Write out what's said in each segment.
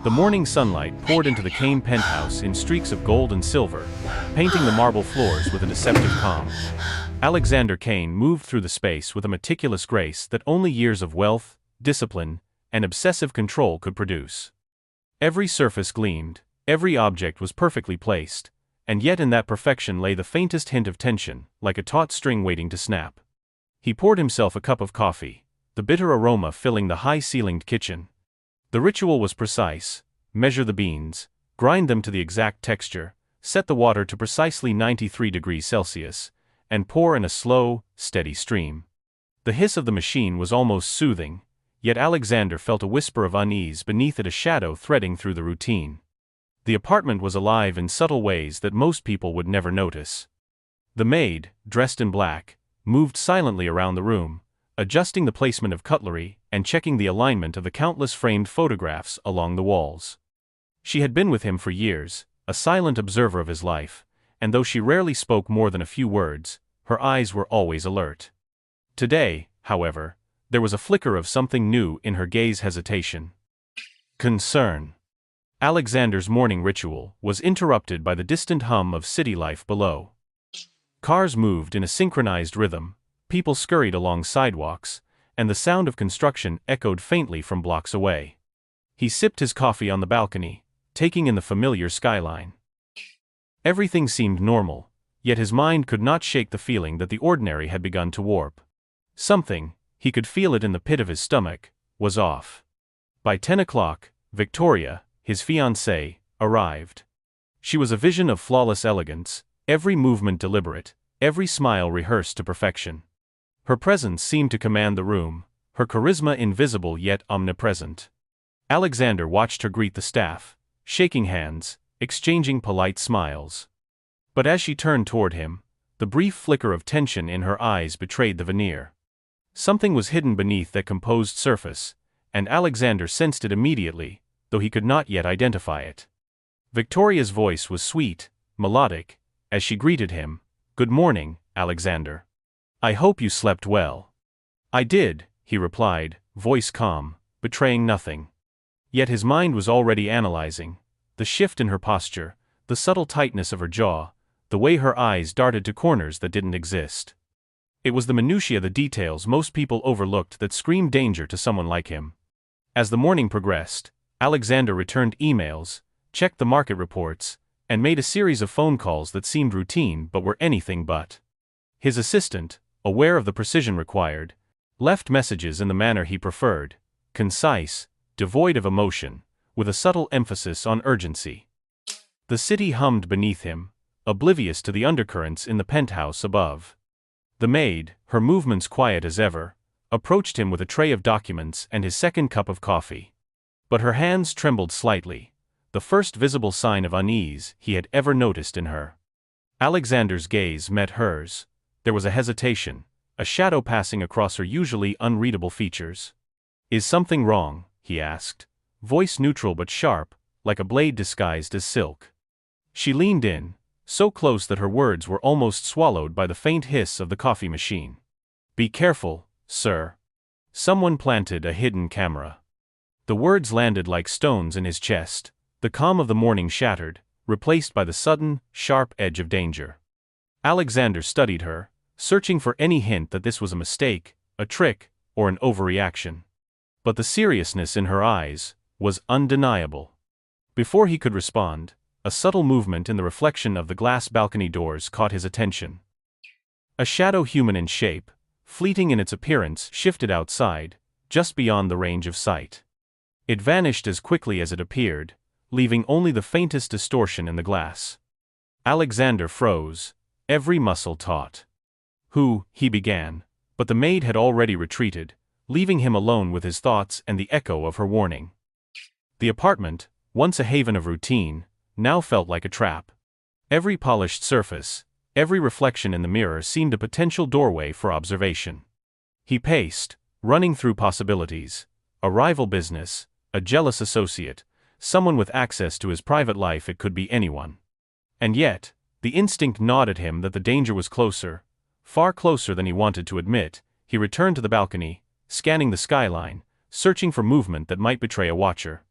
The morning sunlight poured into the Kane penthouse in streaks of gold and silver, painting the marble floors with a deceptive calm. Alexander Kane moved through the space with a meticulous grace that only years of wealth, discipline, and obsessive control could produce. Every surface gleamed, every object was perfectly placed, and yet in that perfection lay the faintest hint of tension, like a taut string waiting to snap. He poured himself a cup of coffee, the bitter aroma filling the high-ceilinged kitchen. The ritual was precise: measure the beans, grind them to the exact texture, set the water to precisely 93 degrees Celsius, and pour in a slow, steady stream. The hiss of the machine was almost soothing, yet Alexander felt a whisper of unease beneath it, a shadow threading through the routine. The apartment was alive in subtle ways that most people would never notice. The maid, dressed in black, moved silently around the room, adjusting the placement of cutlery and checking the alignment of the countless framed photographs along the walls. She had been with him for years, a silent observer of his life, and though she rarely spoke more than a few words, her eyes were always alert. Today, however, there was a flicker of something new in her gaze: hesitation. Concern. Alexander's morning ritual was interrupted by the distant hum of city life below. Cars moved in a synchronized rhythm, people scurried along sidewalks, and the sound of construction echoed faintly from blocks away. He sipped his coffee on the balcony, taking in the familiar skyline. Everything seemed normal, yet his mind could not shake the feeling that the ordinary had begun to warp. Something, he could feel it in the pit of his stomach, was off. By 10 o'clock, Victoria, his fiancée, arrived. She was a vision of flawless elegance, every movement deliberate, every smile rehearsed to perfection. Her presence seemed to command the room, her charisma invisible yet omnipresent. Alexander watched her greet the staff, shaking hands, exchanging polite smiles. But as she turned toward him, the brief flicker of tension in her eyes betrayed the veneer. Something was hidden beneath that composed surface, and Alexander sensed it immediately, though he could not yet identify it. Victoria's voice was sweet, melodic, as she greeted him. "Good morning, Alexander. I hope you slept well." "I did," he replied, voice calm, betraying nothing. Yet his mind was already analyzing the shift in her posture, the subtle tightness of her jaw, the way her eyes darted to corners that didn't exist. It was the minutiae, the details most people overlooked, that screamed danger to someone like him. As the morning progressed, Alexander returned emails, checked the market reports, and made a series of phone calls that seemed routine but were anything but. His assistant, aware of the precision required, left messages in the manner he preferred: concise, devoid of emotion, with a subtle emphasis on urgency. The city hummed beneath him, oblivious to the undercurrents in the penthouse above. The maid, her movements quiet as ever, approached him with a tray of documents and his second cup of coffee. But her hands trembled slightly, the first visible sign of unease he had ever noticed in her. Alexander's gaze met hers. There was a hesitation, a shadow passing across her usually unreadable features. "Is something wrong?" he asked, voice neutral but sharp, like a blade disguised as silk. She leaned in, so close that her words were almost swallowed by the faint hiss of the coffee machine. "Be careful, sir. Someone planted a hidden camera." The words landed like stones in his chest, the calm of the morning shattered, replaced by the sudden, sharp edge of danger. Alexander studied her, searching for any hint that this was a mistake, a trick, or an overreaction. But the seriousness in her eyes was undeniable. Before he could respond, a subtle movement in the reflection of the glass balcony doors caught his attention. A shadow, human in shape, fleeting in its appearance, shifted outside, just beyond the range of sight. It vanished as quickly as it appeared, leaving only the faintest distortion in the glass. Alexander froze, every muscle taut. "Who?" he began, but the maid had already retreated, leaving him alone with his thoughts and the echo of her warning. The apartment, once a haven of routine, now felt like a trap. Every polished surface, every reflection in the mirror seemed a potential doorway for observation. He paced, running through possibilities: a rival business, a jealous associate, someone with access to his private life. It could be anyone. And yet, the instinct gnawed at him that the danger was closer, far closer than he wanted to admit. He returned to the balcony, scanning the skyline, searching for movement that might betray a watcher.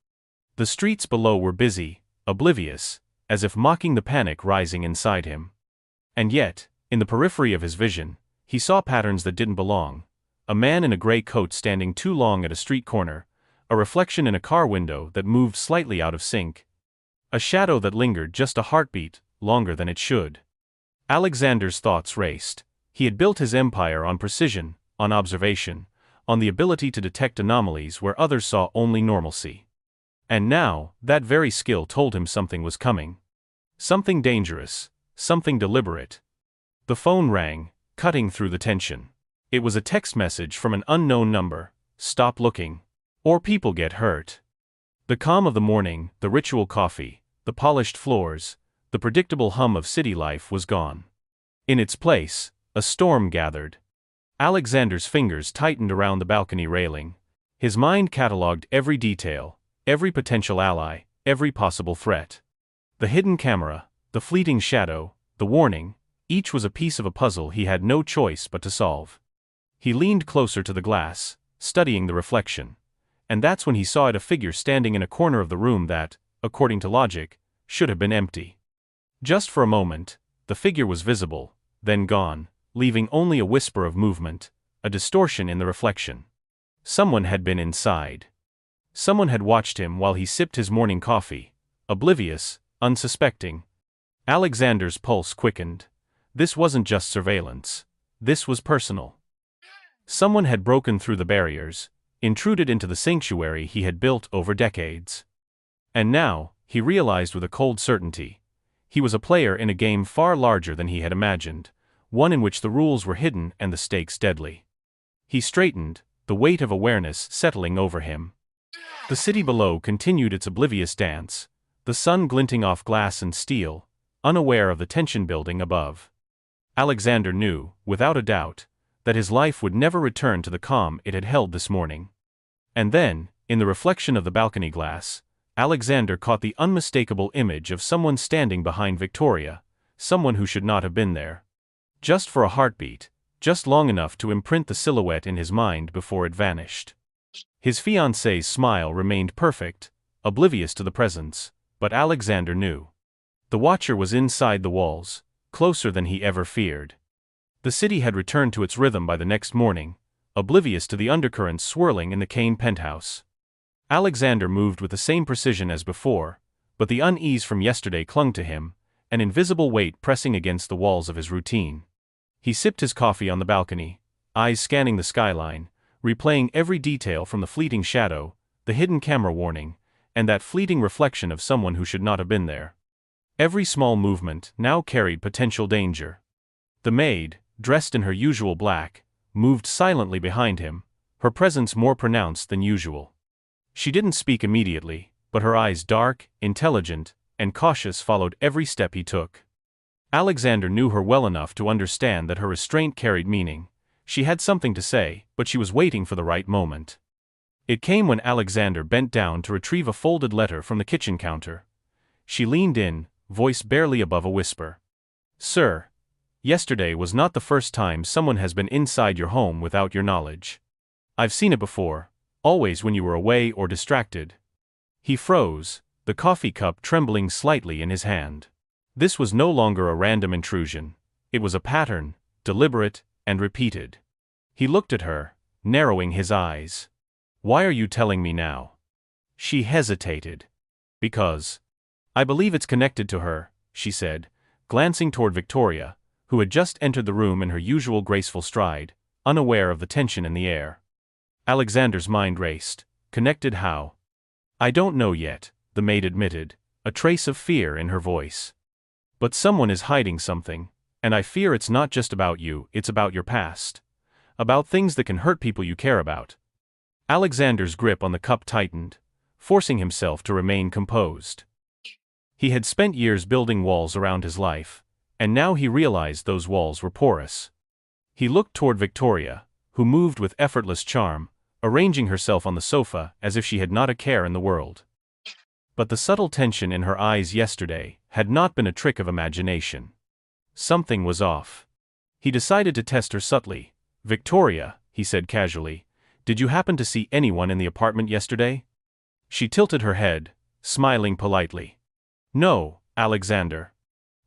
The streets below were busy, oblivious, as if mocking the panic rising inside him. And yet, in the periphery of his vision, he saw patterns that didn't belong. A man in a gray coat standing too long at a street corner, a reflection in a car window that moved slightly out of sync, a shadow that lingered just a heartbeat longer than it should. Alexander's thoughts raced. He had built his empire on precision, on observation, on the ability to detect anomalies where others saw only normalcy. And now, that very skill told him something was coming. Something dangerous, something deliberate. The phone rang, cutting through the tension. It was a text message from an unknown number: "Stop looking, or people get hurt." The calm of the morning, the ritual coffee, the polished floors, the predictable hum of city life was gone. In its place, a storm gathered. Alexander's fingers tightened around the balcony railing. His mind catalogued every detail, every potential ally, every possible threat. The hidden camera, the fleeting shadow, the warning, each was a piece of a puzzle he had no choice but to solve. He leaned closer to the glass, studying the reflection. And that's when he saw it, a figure standing in a corner of the room that, according to logic, should have been empty. Just for a moment, the figure was visible, then gone, leaving only a whisper of movement, a distortion in the reflection. Someone had been inside. Someone had watched him while he sipped his morning coffee, oblivious, unsuspecting. Alexander's pulse quickened. This wasn't just surveillance. This was personal. Someone had broken through the barriers, intruded into the sanctuary he had built over decades. And now, he realized with a cold certainty, he was a player in a game far larger than he had imagined, one in which the rules were hidden and the stakes deadly. He straightened, the weight of awareness settling over him. The city below continued its oblivious dance, the sun glinting off glass and steel, unaware of the tension building above. Alexander knew, without a doubt, that his life would never return to the calm it had held this morning. And then, in the reflection of the balcony glass, Alexander caught the unmistakable image of someone standing behind Victoria, someone who should not have been there. Just for a heartbeat, just long enough to imprint the silhouette in his mind before it vanished. His fiancée's smile remained perfect, oblivious to the presence, but Alexander knew. The watcher was inside the walls, closer than he ever feared. The city had returned to its rhythm by the next morning, oblivious to the undercurrents swirling in the Kane penthouse. Alexander moved with the same precision as before, but the unease from yesterday clung to him, an invisible weight pressing against the walls of his routine. He sipped his coffee on the balcony, eyes scanning the skyline, replaying every detail from the fleeting shadow, the hidden camera warning, and that fleeting reflection of someone who should not have been there. Every small movement now carried potential danger. The maid, dressed in her usual black, moved silently behind him, her presence more pronounced than usual. She didn't speak immediately, but her eyes, dark, intelligent, and cautious, followed every step he took. Alexander knew her well enough to understand that her restraint carried meaning. She had something to say, but she was waiting for the right moment. It came when Alexander bent down to retrieve a folded letter from the kitchen counter. She leaned in, voice barely above a whisper. "Sir, yesterday was not the first time someone has been inside your home without your knowledge. I've seen it before, always when you were away or distracted." He froze, the coffee cup trembling slightly in his hand. This was no longer a random intrusion. It was a pattern, deliberate, and repeated. He looked at her, narrowing his eyes. "Why are you telling me now?" She hesitated. "Because I believe it's connected to her," she said, glancing toward Victoria, who had just entered the room in her usual graceful stride, unaware of the tension in the air. Alexander's mind raced. Connected how? "I don't know yet," the maid admitted, a trace of fear in her voice. "But someone is hiding something, and I fear it's not just about you, it's about your past. About things that can hurt people you care about." Alexander's grip on the cup tightened, forcing himself to remain composed. He had spent years building walls around his life, and now he realized those walls were porous. He looked toward Victoria, who moved with effortless charm, arranging herself on the sofa as if she had not a care in the world. But the subtle tension in her eyes yesterday had not been a trick of imagination. Something was off. He decided to test her subtly. "Victoria," he said casually, "did you happen to see anyone in the apartment yesterday?" She tilted her head, smiling politely. "No, Alexander.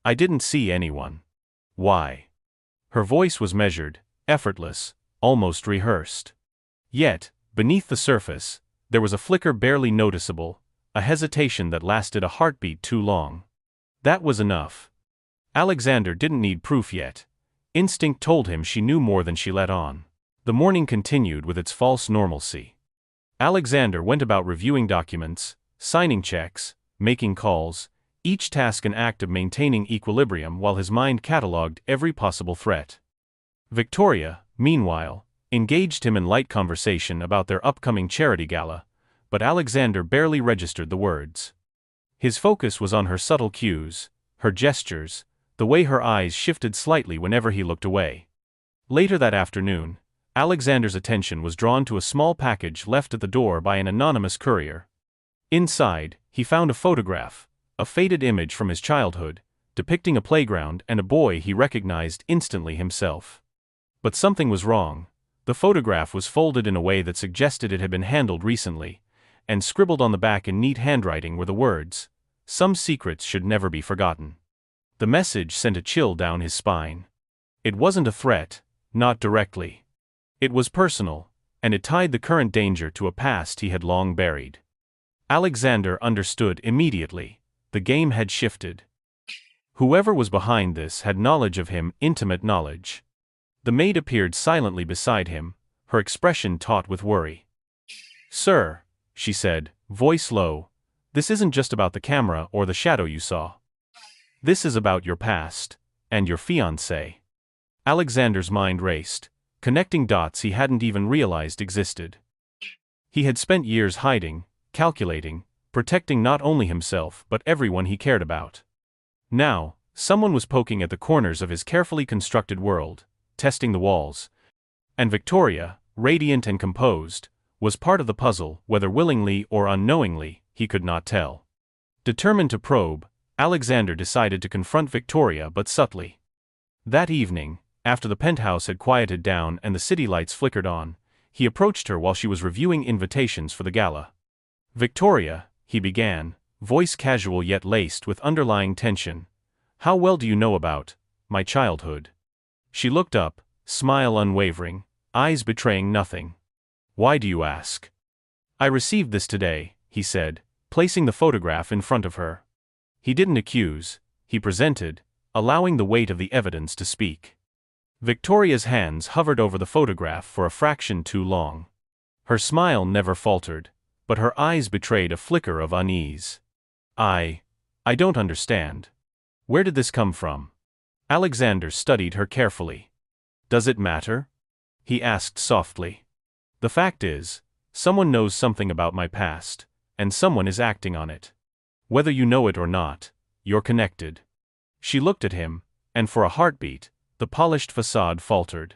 I didn't see anyone." "Why?" Her voice was measured, effortless, almost rehearsed. Yet, beneath the surface, there was a flicker barely noticeable, a hesitation that lasted a heartbeat too long. That was enough. Alexander didn't need proof yet. Instinct told him she knew more than she let on. The morning continued with its false normalcy. Alexander went about reviewing documents, signing checks, making calls, each task an act of maintaining equilibrium while his mind catalogued every possible threat. Victoria, meanwhile, engaged him in light conversation about their upcoming charity gala, but Alexander barely registered the words. His focus was on her subtle cues, her gestures, the way her eyes shifted slightly whenever he looked away. Later that afternoon, Alexander's attention was drawn to a small package left at the door by an anonymous courier. Inside, he found a photograph, a faded image from his childhood, depicting a playground and a boy he recognized instantly himself. But something was wrong. The photograph was folded in a way that suggested it had been handled recently, and scribbled on the back in neat handwriting were the words, "Some secrets should never be forgotten." The message sent a chill down his spine. It wasn't a threat, not directly. It was personal, and it tied the current danger to a past he had long buried. Alexander understood immediately. The game had shifted. Whoever was behind this had knowledge of him, intimate knowledge. The maid appeared silently beside him, her expression taut with worry. "Sir," she said, voice low, "this isn't just about the camera or the shadow you saw. This is about your past, and your fiancée." Alexander's mind raced, connecting dots he hadn't even realized existed. He had spent years hiding, calculating, protecting not only himself but everyone he cared about. Now, someone was poking at the corners of his carefully constructed world, testing the walls. And Victoria, radiant and composed, was part of the puzzle, whether willingly or unknowingly, he could not tell. Determined to probe, Alexander decided to confront Victoria but subtly. That evening, after the penthouse had quieted down and the city lights flickered on, he approached her while she was reviewing invitations for the gala. "Victoria," he began, voice casual yet laced with underlying tension, "how well do you know about my childhood?" She looked up, smile unwavering, eyes betraying nothing. "Why do you ask?" "I received this today," he said, placing the photograph in front of her. He didn't accuse, he presented, allowing the weight of the evidence to speak. Victoria's hands hovered over the photograph for a fraction too long. Her smile never faltered, but her eyes betrayed a flicker of unease. I don't understand. Where did this come from?" Alexander studied her carefully. "Does it matter?" he asked softly. "The fact is, someone knows something about my past, and someone is acting on it. Whether you know it or not, you're connected." She looked at him, and for a heartbeat, the polished facade faltered.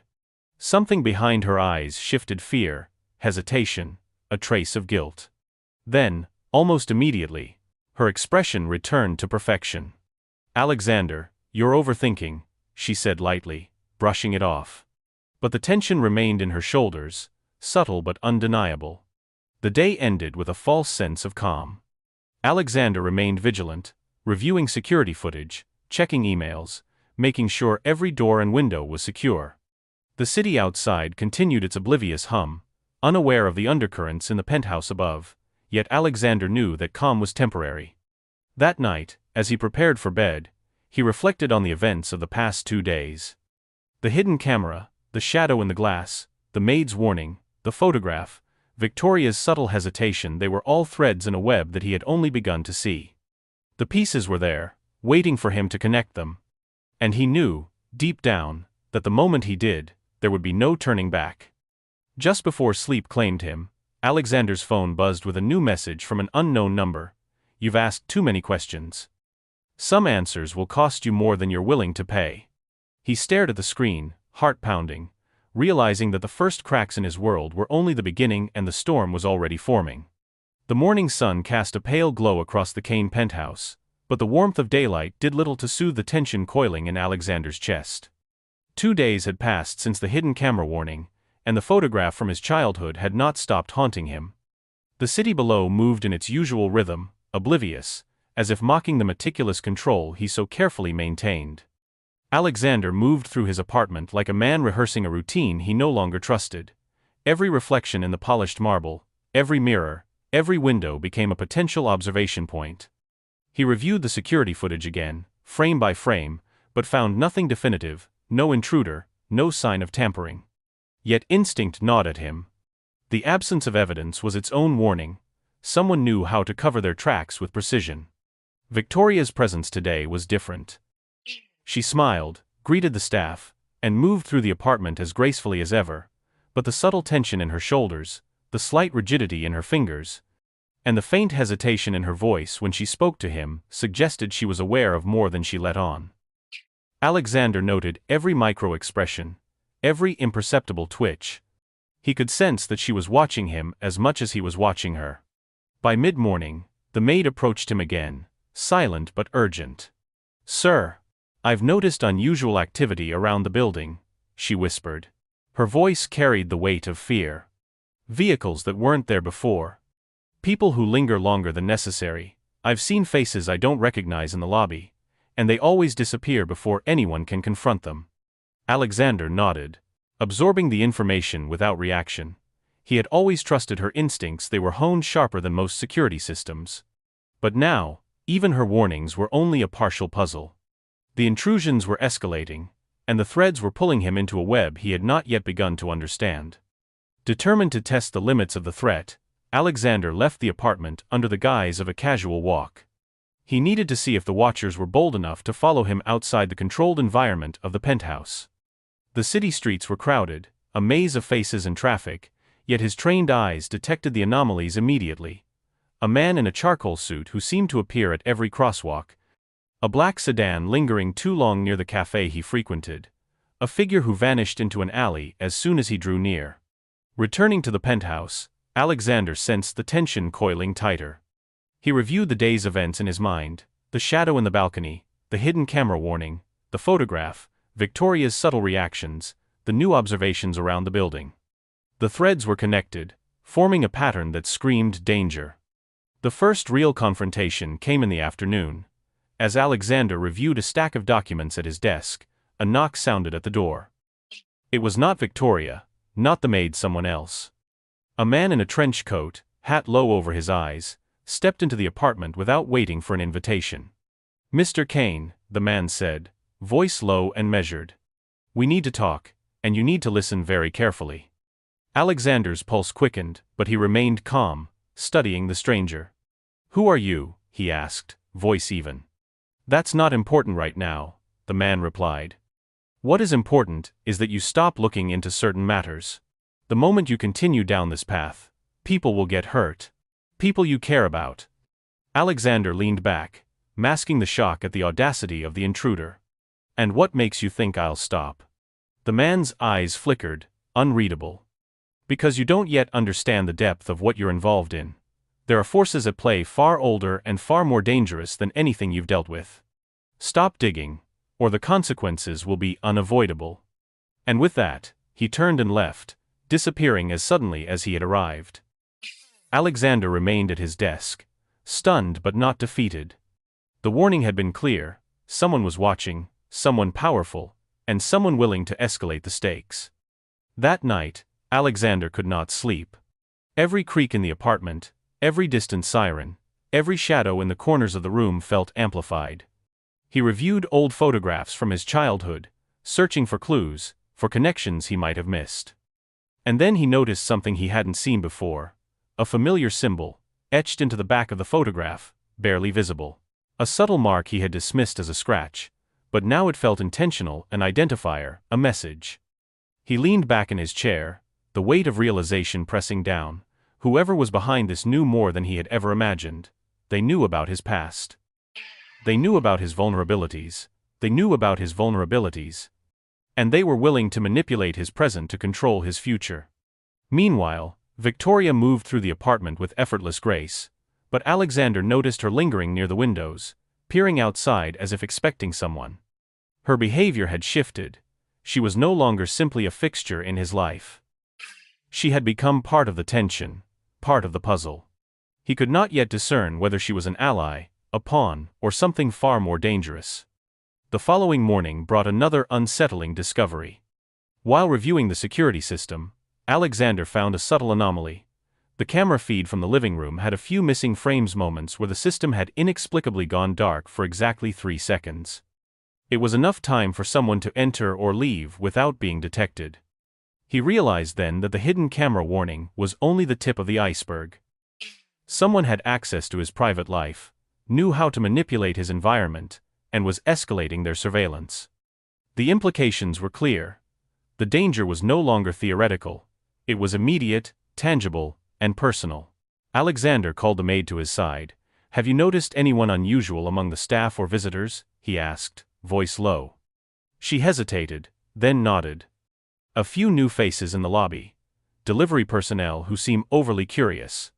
Something behind her eyes shifted fear, hesitation, a trace of guilt. Then, almost immediately, her expression returned to perfection. "Alexander, you're overthinking," she said lightly, brushing it off. But the tension remained in her shoulders, subtle but undeniable. The day ended with a false sense of calm. Alexander remained vigilant, reviewing security footage, checking emails, making sure every door and window was secure. The city outside continued its oblivious hum, unaware of the undercurrents in the penthouse above, yet Alexander knew that calm was temporary. That night, as he prepared for bed, he reflected on the events of the past 2 days. The hidden camera, the shadow in the glass, the maid's warning, the photograph, Victoria's subtle hesitation, they were all threads in a web that he had only begun to see. The pieces were there, waiting for him to connect them. And he knew, deep down, that the moment he did, there would be no turning back. Just before sleep claimed him, Alexander's phone buzzed with a new message from an unknown number. "You've asked too many questions. Some answers will cost you more than you're willing to pay." He stared at the screen, heart pounding, realizing that the first cracks in his world were only the beginning and the storm was already forming. The morning sun cast a pale glow across the Kane penthouse, but the warmth of daylight did little to soothe the tension coiling in Alexander's chest. 2 days had passed since the hidden camera warning, and the photograph from his childhood had not stopped haunting him. The city below moved in its usual rhythm, oblivious, as if mocking the meticulous control he so carefully maintained. Alexander moved through his apartment like a man rehearsing a routine he no longer trusted. Every reflection in the polished marble, every mirror, every window became a potential observation point. He reviewed the security footage again, frame by frame, but found nothing definitive, no intruder, no sign of tampering. Yet instinct gnawed at him. The absence of evidence was its own warning. Someone knew how to cover their tracks with precision. Victoria's presence today was different. She smiled, greeted the staff, and moved through the apartment as gracefully as ever, but the subtle tension in her shoulders, the slight rigidity in her fingers, and the faint hesitation in her voice when she spoke to him suggested she was aware of more than she let on. Alexander noted every micro-expression, every imperceptible twitch. He could sense that she was watching him as much as he was watching her. By mid-morning, the maid approached him again, silent but urgent. "Sir, I've noticed unusual activity around the building," she whispered. Her voice carried the weight of fear. "Vehicles that weren't there before. People who linger longer than necessary. I've seen faces I don't recognize in the lobby, and they always disappear before anyone can confront them." Alexander nodded, absorbing the information without reaction. He had always trusted her instincts, they were honed sharper than most security systems. But now, even her warnings were only a partial puzzle. The intrusions were escalating, and the threads were pulling him into a web he had not yet begun to understand. Determined to test the limits of the threat, Alexander left the apartment under the guise of a casual walk. He needed to see if the watchers were bold enough to follow him outside the controlled environment of the penthouse. The city streets were crowded, a maze of faces and traffic, yet his trained eyes detected the anomalies immediately. A man in a charcoal suit who seemed to appear at every crosswalk, a black sedan lingering too long near the cafe he frequented, a figure who vanished into an alley as soon as he drew near. Returning to the penthouse, Alexander sensed the tension coiling tighter. He reviewed the day's events in his mind, the shadow in the balcony, the hidden camera warning, the photograph, Victoria's subtle reactions, the new observations around the building. The threads were connected, forming a pattern that screamed danger. The first real confrontation came in the afternoon. As Alexander reviewed a stack of documents at his desk, a knock sounded at the door. It was not Victoria, not the maid, someone else. A man in a trench coat, hat low over his eyes, stepped into the apartment without waiting for an invitation. "Mr. Kane," the man said, voice low and measured. "We need to talk, and you need to listen very carefully." Alexander's pulse quickened, but he remained calm, studying the stranger. "Who are you?" he asked, voice even. "That's not important right now," the man replied. "What is important is that you stop looking into certain matters. The moment you continue down this path, people will get hurt. People you care about." Alexander leaned back, masking the shock at the audacity of the intruder. "And what makes you think I'll stop?" The man's eyes flickered, unreadable. "Because you don't yet understand the depth of what you're involved in. There are forces at play far older and far more dangerous than anything you've dealt with. Stop digging, or the consequences will be unavoidable." And with that, he turned and left, disappearing as suddenly as he had arrived. Alexander remained at his desk, stunned but not defeated. The warning had been clear: someone was watching, someone powerful, and someone willing to escalate the stakes. That night, Alexander could not sleep. Every creak in the apartment, every distant siren, every shadow in the corners of the room felt amplified. He reviewed old photographs from his childhood, searching for clues, for connections he might have missed. And then he noticed something he hadn't seen before: a familiar symbol, etched into the back of the photograph, barely visible. A subtle mark he had dismissed as a scratch, but now it felt intentional, an identifier, a message. He leaned back in his chair, the weight of realization pressing down. Whoever was behind this knew more than he had ever imagined. They knew about his past. They knew about his vulnerabilities. They knew about his vulnerabilities. And they were willing to manipulate his present to control his future. Meanwhile, Victoria moved through the apartment with effortless grace, but Alexander noticed her lingering near the windows, peering outside as if expecting someone. Her behavior had shifted. She was no longer simply a fixture in his life. She had become part of the tension, part of the puzzle. He could not yet discern whether she was an ally, a pawn, or something far more dangerous. The following morning brought another unsettling discovery. While reviewing the security system, Alexander found a subtle anomaly. The camera feed from the living room had a few missing frames, moments where the system had inexplicably gone dark for exactly 3 seconds. It was enough time for someone to enter or leave without being detected. He realized then that the hidden camera warning was only the tip of the iceberg. Someone had access to his private life, knew how to manipulate his environment, and was escalating their surveillance. The implications were clear. The danger was no longer theoretical. It was immediate, tangible, and personal. Alexander called the maid to his side. "Have you noticed anyone unusual among the staff or visitors?" he asked, voice low. She hesitated, then nodded. "A few new faces in the lobby. Delivery personnel who seem overly curious.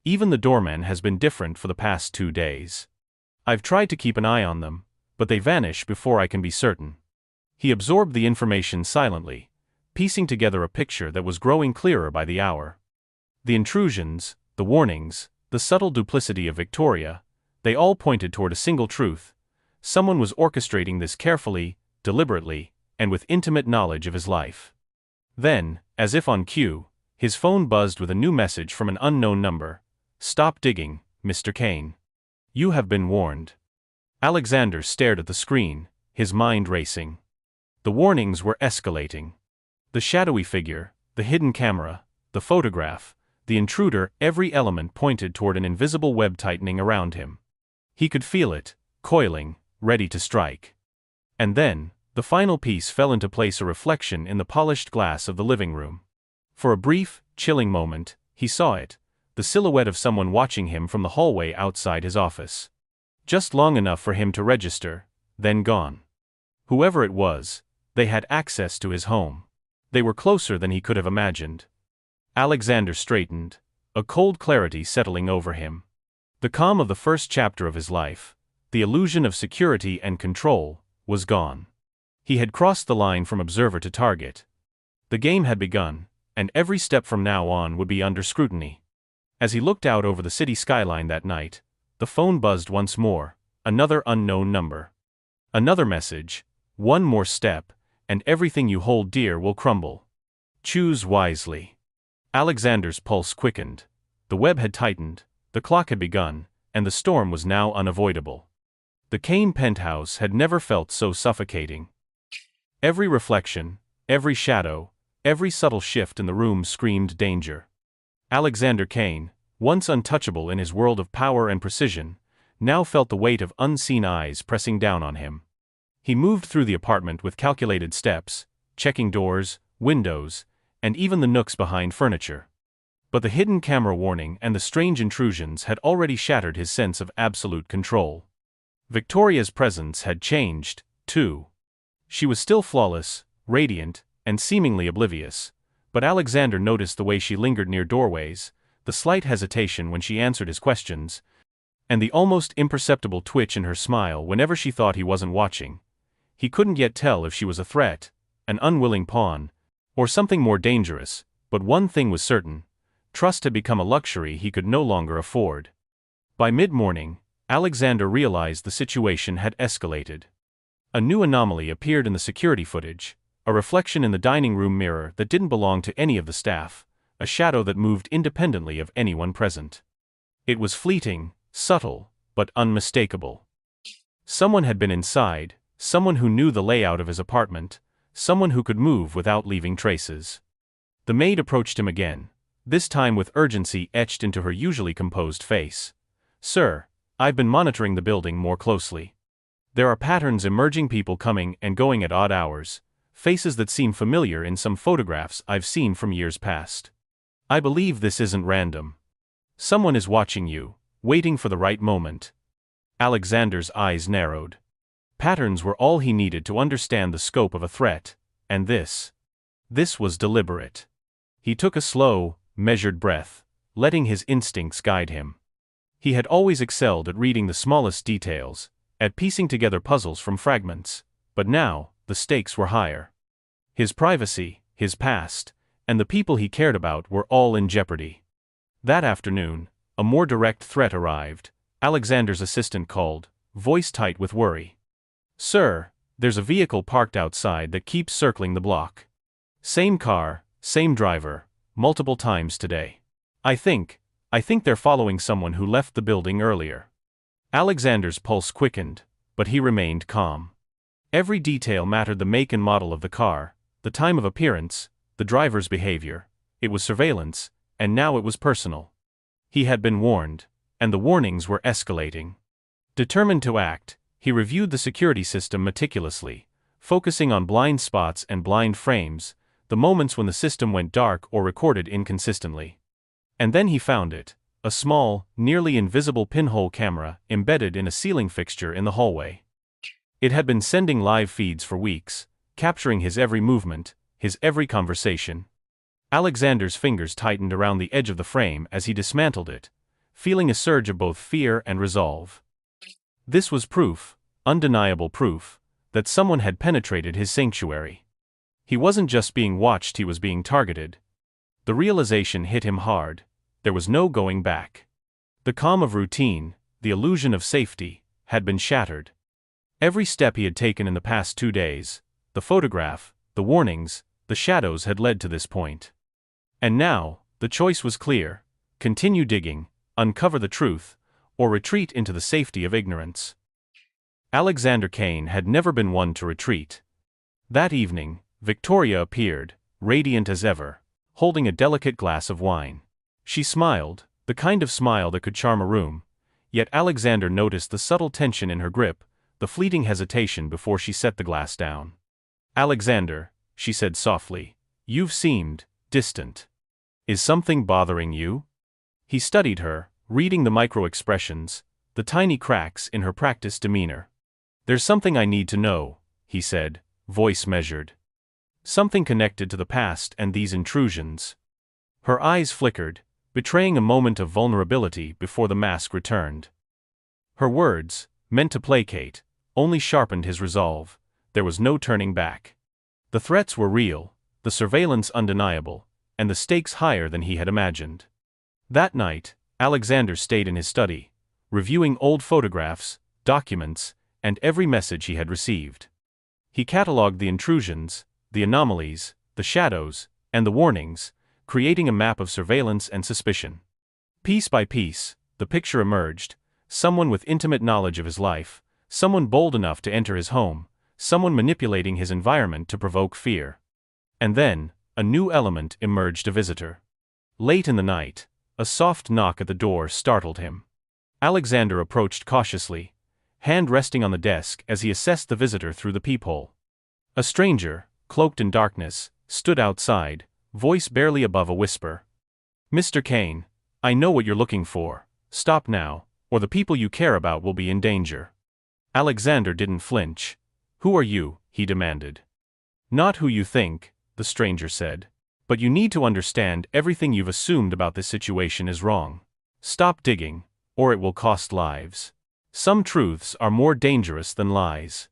Even the doorman has been different for the past 2 days. I've tried to keep an eye on them, but they vanish before I can be certain." He absorbed the information silently, piecing together a picture that was growing clearer by the hour. The intrusions, the warnings, the subtle duplicity of Victoria, they all pointed toward a single truth. Someone was orchestrating this carefully, deliberately, and with intimate knowledge of his life. Then, as if on cue, his phone buzzed with a new message from an unknown number. "Stop digging, Mr. Kane. You have been warned." Alexander stared at the screen, his mind racing. The warnings were escalating. The shadowy figure, the hidden camera, the photograph, the intruder, every element pointed toward an invisible web tightening around him. He could feel it, coiling, ready to strike. And then, the final piece fell into place, a reflection in the polished glass of the living room. For a brief, chilling moment, he saw it, the silhouette of someone watching him from the hallway outside his office. Just long enough for him to register, then gone. Whoever it was, they had access to his home. They were closer than he could have imagined. Alexander straightened, a cold clarity settling over him. The calm of the first chapter of his life, the illusion of security and control, was gone. He had crossed the line from observer to target. The game had begun, and every step from now on would be under scrutiny. As he looked out over the city skyline that night, the phone buzzed once more, another unknown number. Another message: "One more step, and everything you hold dear will crumble. Choose wisely." Alexander's pulse quickened. The web had tightened, the clock had begun, and the storm was now unavoidable. The Kane penthouse had never felt so suffocating. Every reflection, every shadow, every subtle shift in the room screamed danger. Alexander Kane, once untouchable in his world of power and precision, now felt the weight of unseen eyes pressing down on him. He moved through the apartment with calculated steps, checking doors, windows, and even the nooks behind furniture. But the hidden camera warning and the strange intrusions had already shattered his sense of absolute control. Victoria's presence had changed, too. She was still flawless, radiant, and seemingly oblivious, but Alexander noticed the way she lingered near doorways, the slight hesitation when she answered his questions, and the almost imperceptible twitch in her smile whenever she thought he wasn't watching. He couldn't yet tell if she was a threat, an unwilling pawn, or something more dangerous, but one thing was certain: trust had become a luxury he could no longer afford. By mid-morning, Alexander realized the situation had escalated. A new anomaly appeared in the security footage, a reflection in the dining room mirror that didn't belong to any of the staff, a shadow that moved independently of anyone present. It was fleeting, subtle, but unmistakable. Someone had been inside, someone who knew the layout of his apartment, someone who could move without leaving traces. The maid approached him again, this time with urgency etched into her usually composed face. "Sir, I've been monitoring the building more closely. There are patterns emerging, people coming and going at odd hours, faces that seem familiar in some photographs I've seen from years past. I believe this isn't random. Someone is watching you, waiting for the right moment." Alexander's eyes narrowed. Patterns were all he needed to understand the scope of a threat, and this was deliberate. He took a slow, measured breath, letting his instincts guide him. He had always excelled at reading the smallest details, at piecing together puzzles from fragments, but now, the stakes were higher. His privacy, his past, and the people he cared about were all in jeopardy. That afternoon, a more direct threat arrived. Alexander's assistant called, voice tight with worry. "Sir, there's a vehicle parked outside that keeps circling the block. Same car, same driver, multiple times today. I think they're following someone who left the building earlier." Alexander's pulse quickened, but he remained calm. Every detail mattered: the make and model of the car, the time of appearance, the driver's behavior. It was surveillance, and now it was personal. He had been warned, and the warnings were escalating. Determined to act, he reviewed the security system meticulously, focusing on blind spots and blind frames, the moments when the system went dark or recorded inconsistently. And then he found it, a small, nearly invisible pinhole camera embedded in a ceiling fixture in the hallway. It had been sending live feeds for weeks, capturing his every movement, his every conversation. Alexander's fingers tightened around the edge of the frame as he dismantled it, feeling a surge of both fear and resolve. This was proof, undeniable proof, that someone had penetrated his sanctuary. He wasn't just being watched, he was being targeted. The realization hit him hard. There was no going back. The calm of routine, the illusion of safety, had been shattered. Every step he had taken in the past 2 days, the photograph, the warnings, the shadows had led to this point. And now, the choice was clear: continue digging, uncover the truth, or retreat into the safety of ignorance. Alexander Kane had never been one to retreat. That evening, Victoria appeared, radiant as ever, holding a delicate glass of wine. She smiled, the kind of smile that could charm a room, yet Alexander noticed the subtle tension in her grip, the fleeting hesitation before she set the glass down. "Alexander," she said softly, "you've seemed distant. Is something bothering you?" He studied her, reading the micro-expressions, the tiny cracks in her practiced demeanor. "There's something I need to know," he said, voice measured. "Something connected to the past and these intrusions." Her eyes flickered, betraying a moment of vulnerability before the mask returned. Her words, meant to placate, only sharpened his resolve. There was no turning back. The threats were real, the surveillance undeniable, and the stakes higher than he had imagined. That night, Alexander stayed in his study, reviewing old photographs, documents, and every message he had received. He catalogued the intrusions, the anomalies, the shadows, and the warnings, creating a map of surveillance and suspicion. Piece by piece, the picture emerged: someone with intimate knowledge of his life, someone bold enough to enter his home, someone manipulating his environment to provoke fear. And then, a new element emerged: a visitor. Late in the night, a soft knock at the door startled him. Alexander approached cautiously, hand resting on the desk as he assessed the visitor through the peephole. A stranger, cloaked in darkness, stood outside, voice barely above a whisper. "Mr. Kane, I know what you're looking for. Stop now, or the people you care about will be in danger." Alexander didn't flinch. "Who are you?" he demanded. "Not who you think," the stranger said. "But you need to understand everything you've assumed about this situation is wrong. Stop digging, or it will cost lives. Some truths are more dangerous than lies."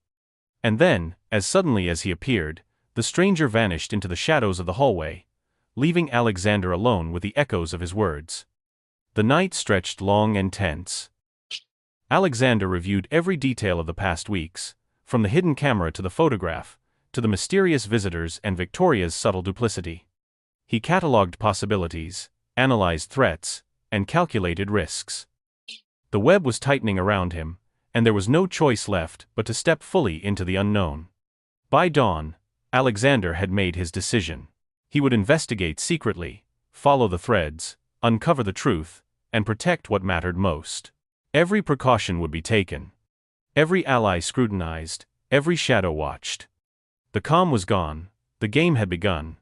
And then, as suddenly as he appeared, the stranger vanished into the shadows of the hallway, leaving Alexander alone with the echoes of his words. The night stretched long and tense. Alexander reviewed every detail of the past weeks, from the hidden camera to the photograph, to the mysterious visitors and Victoria's subtle duplicity. He catalogued possibilities, analyzed threats, and calculated risks. The web was tightening around him, and there was no choice left but to step fully into the unknown. By dawn, Alexander had made his decision. He would investigate secretly, follow the threads, uncover the truth, and protect what mattered most. Every precaution would be taken. Every ally scrutinized, every shadow watched. The calm was gone, the game had begun.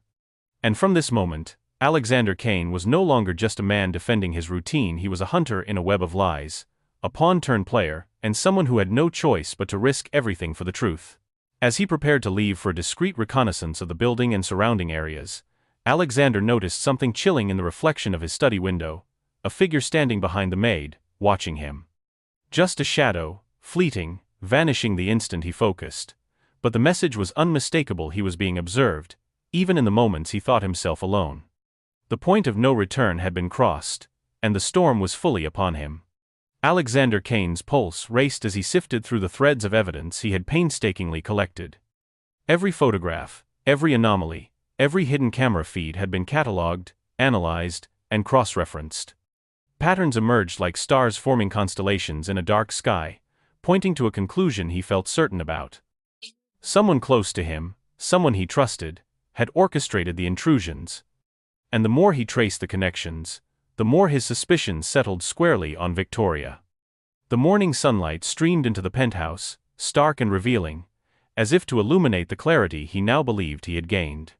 And from this moment, Alexander Kane was no longer just a man defending his routine, he was a hunter in a web of lies, a pawn-turned-player, and someone who had no choice but to risk everything for the truth. As he prepared to leave for a discreet reconnaissance of the building and surrounding areas, Alexander noticed something chilling in the reflection of his study window: a figure standing behind the maid, watching him. Just a shadow, fleeting, vanishing the instant he focused. But the message was unmistakable: he was being observed, even in the moments he thought himself alone. The point of no return had been crossed, and the storm was fully upon him. Alexander Kane's pulse raced as he sifted through the threads of evidence he had painstakingly collected. Every photograph, every anomaly, every hidden camera feed had been catalogued, analyzed, and cross-referenced. Patterns emerged like stars forming constellations in a dark sky, pointing to a conclusion he felt certain about. Someone close to him, someone he trusted, had orchestrated the intrusions. And the more he traced the connections, the more his suspicions settled squarely on Victoria. The morning sunlight streamed into the penthouse, stark and revealing, as if to illuminate the clarity he now believed he had gained.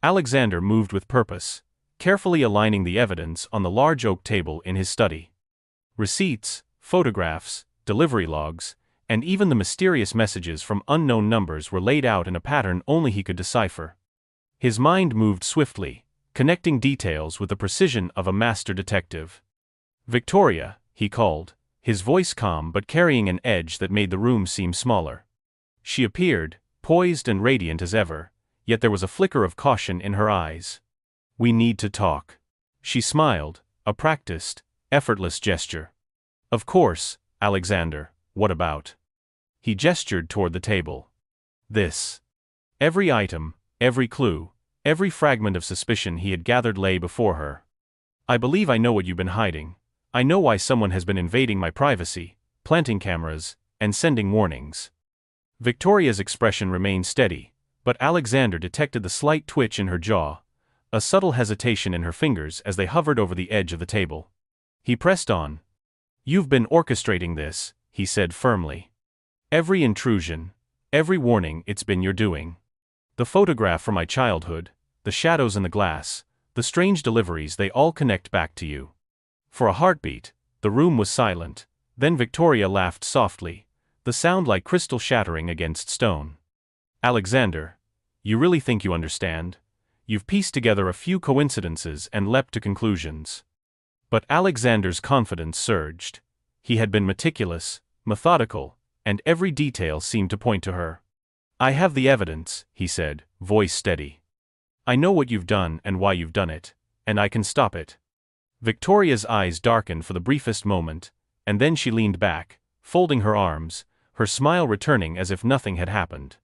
Alexander moved with purpose, carefully aligning the evidence on the large oak table in his study. Receipts, photographs, delivery logs, and even the mysterious messages from unknown numbers were laid out in a pattern only he could decipher. His mind moved swiftly, connecting details with the precision of a master detective. "Victoria," he called, his voice calm but carrying an edge that made the room seem smaller. She appeared, poised and radiant as ever, yet there was a flicker of caution in her eyes. "We need to talk." She smiled, a practiced, effortless gesture. "Of course, Alexander, what about?" He gestured toward the table. "This." Every item, every clue, every fragment of suspicion he had gathered lay before her. "I believe I know what you've been hiding. I know why someone has been invading my privacy, planting cameras, and sending warnings." Victoria's expression remained steady, but Alexander detected the slight twitch in her jaw, a subtle hesitation in her fingers as they hovered over the edge of the table. He pressed on. "You've been orchestrating this," he said firmly. "Every intrusion, every warning, it's been your doing. The photograph from my childhood, the shadows in the glass, the strange deliveries, they all connect back to you." For a heartbeat, the room was silent, then Victoria laughed softly, the sound like crystal shattering against stone. "Alexander, you really think you understand? You've pieced together a few coincidences and leapt to conclusions." But Alexander's confidence surged. He had been meticulous, methodical, and every detail seemed to point to her. "I have the evidence," he said, voice steady. "I know what you've done and why you've done it, and I can stop it." Victoria's eyes darkened for the briefest moment, and then she leaned back, folding her arms, her smile returning as if nothing had happened.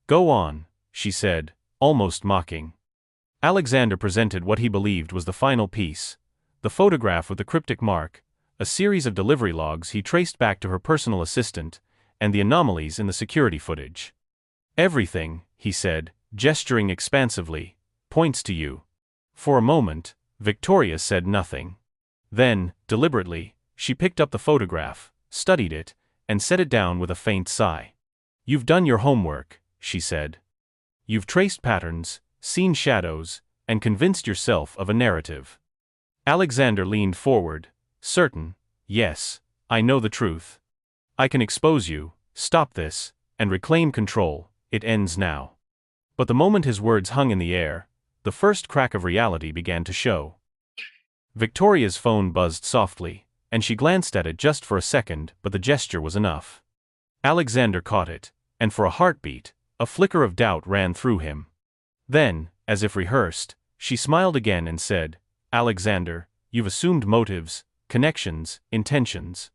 "Go on," she said, almost mocking. Alexander presented what he believed was the final piece, the photograph with the cryptic mark, a series of delivery logs he traced back to her personal assistant, and the anomalies in the security footage. "Everything," he said, gesturing expansively, "points to you." For a moment, Victoria said nothing. Then, deliberately, she picked up the photograph, studied it, and set it down with a faint sigh. "You've done your homework," she said. "You've traced patterns, seen shadows, and convinced yourself of a narrative." Alexander leaned forward, certain. "Yes, I know the truth. I can expose you, stop this, and reclaim control. It ends now." But the moment his words hung in the air, the first crack of reality began to show. Victoria's phone buzzed softly, and she glanced at it just for a second, but the gesture was enough. Alexander caught it, and for a heartbeat, a flicker of doubt ran through him. Then, as if rehearsed, she smiled again and said, "Alexander, you've assumed motives, connections, intentions.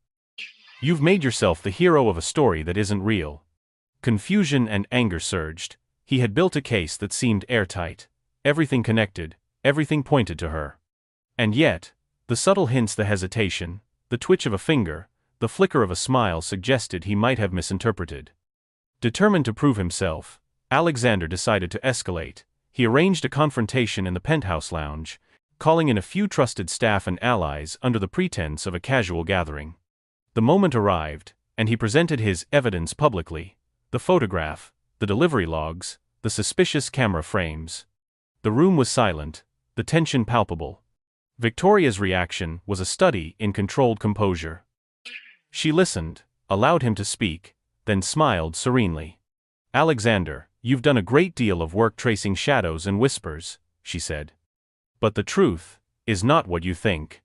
You've made yourself the hero of a story that isn't real." Confusion and anger surged. He had built a case that seemed airtight. Everything connected, everything pointed to her. And yet, the subtle hints, the hesitation, the twitch of a finger, the flicker of a smile suggested he might have misinterpreted. Determined to prove himself, Alexander decided to escalate. He arranged a confrontation in the penthouse lounge, calling in a few trusted staff and allies under the pretense of a casual gathering. The moment arrived, and he presented his evidence publicly: the photograph, the delivery logs, the suspicious camera frames. The room was silent, the tension palpable. Victoria's reaction was a study in controlled composure. She listened, allowed him to speak, then smiled serenely. "Alexander, you've done a great deal of work tracing shadows and whispers," she said. "But the truth is not what you think."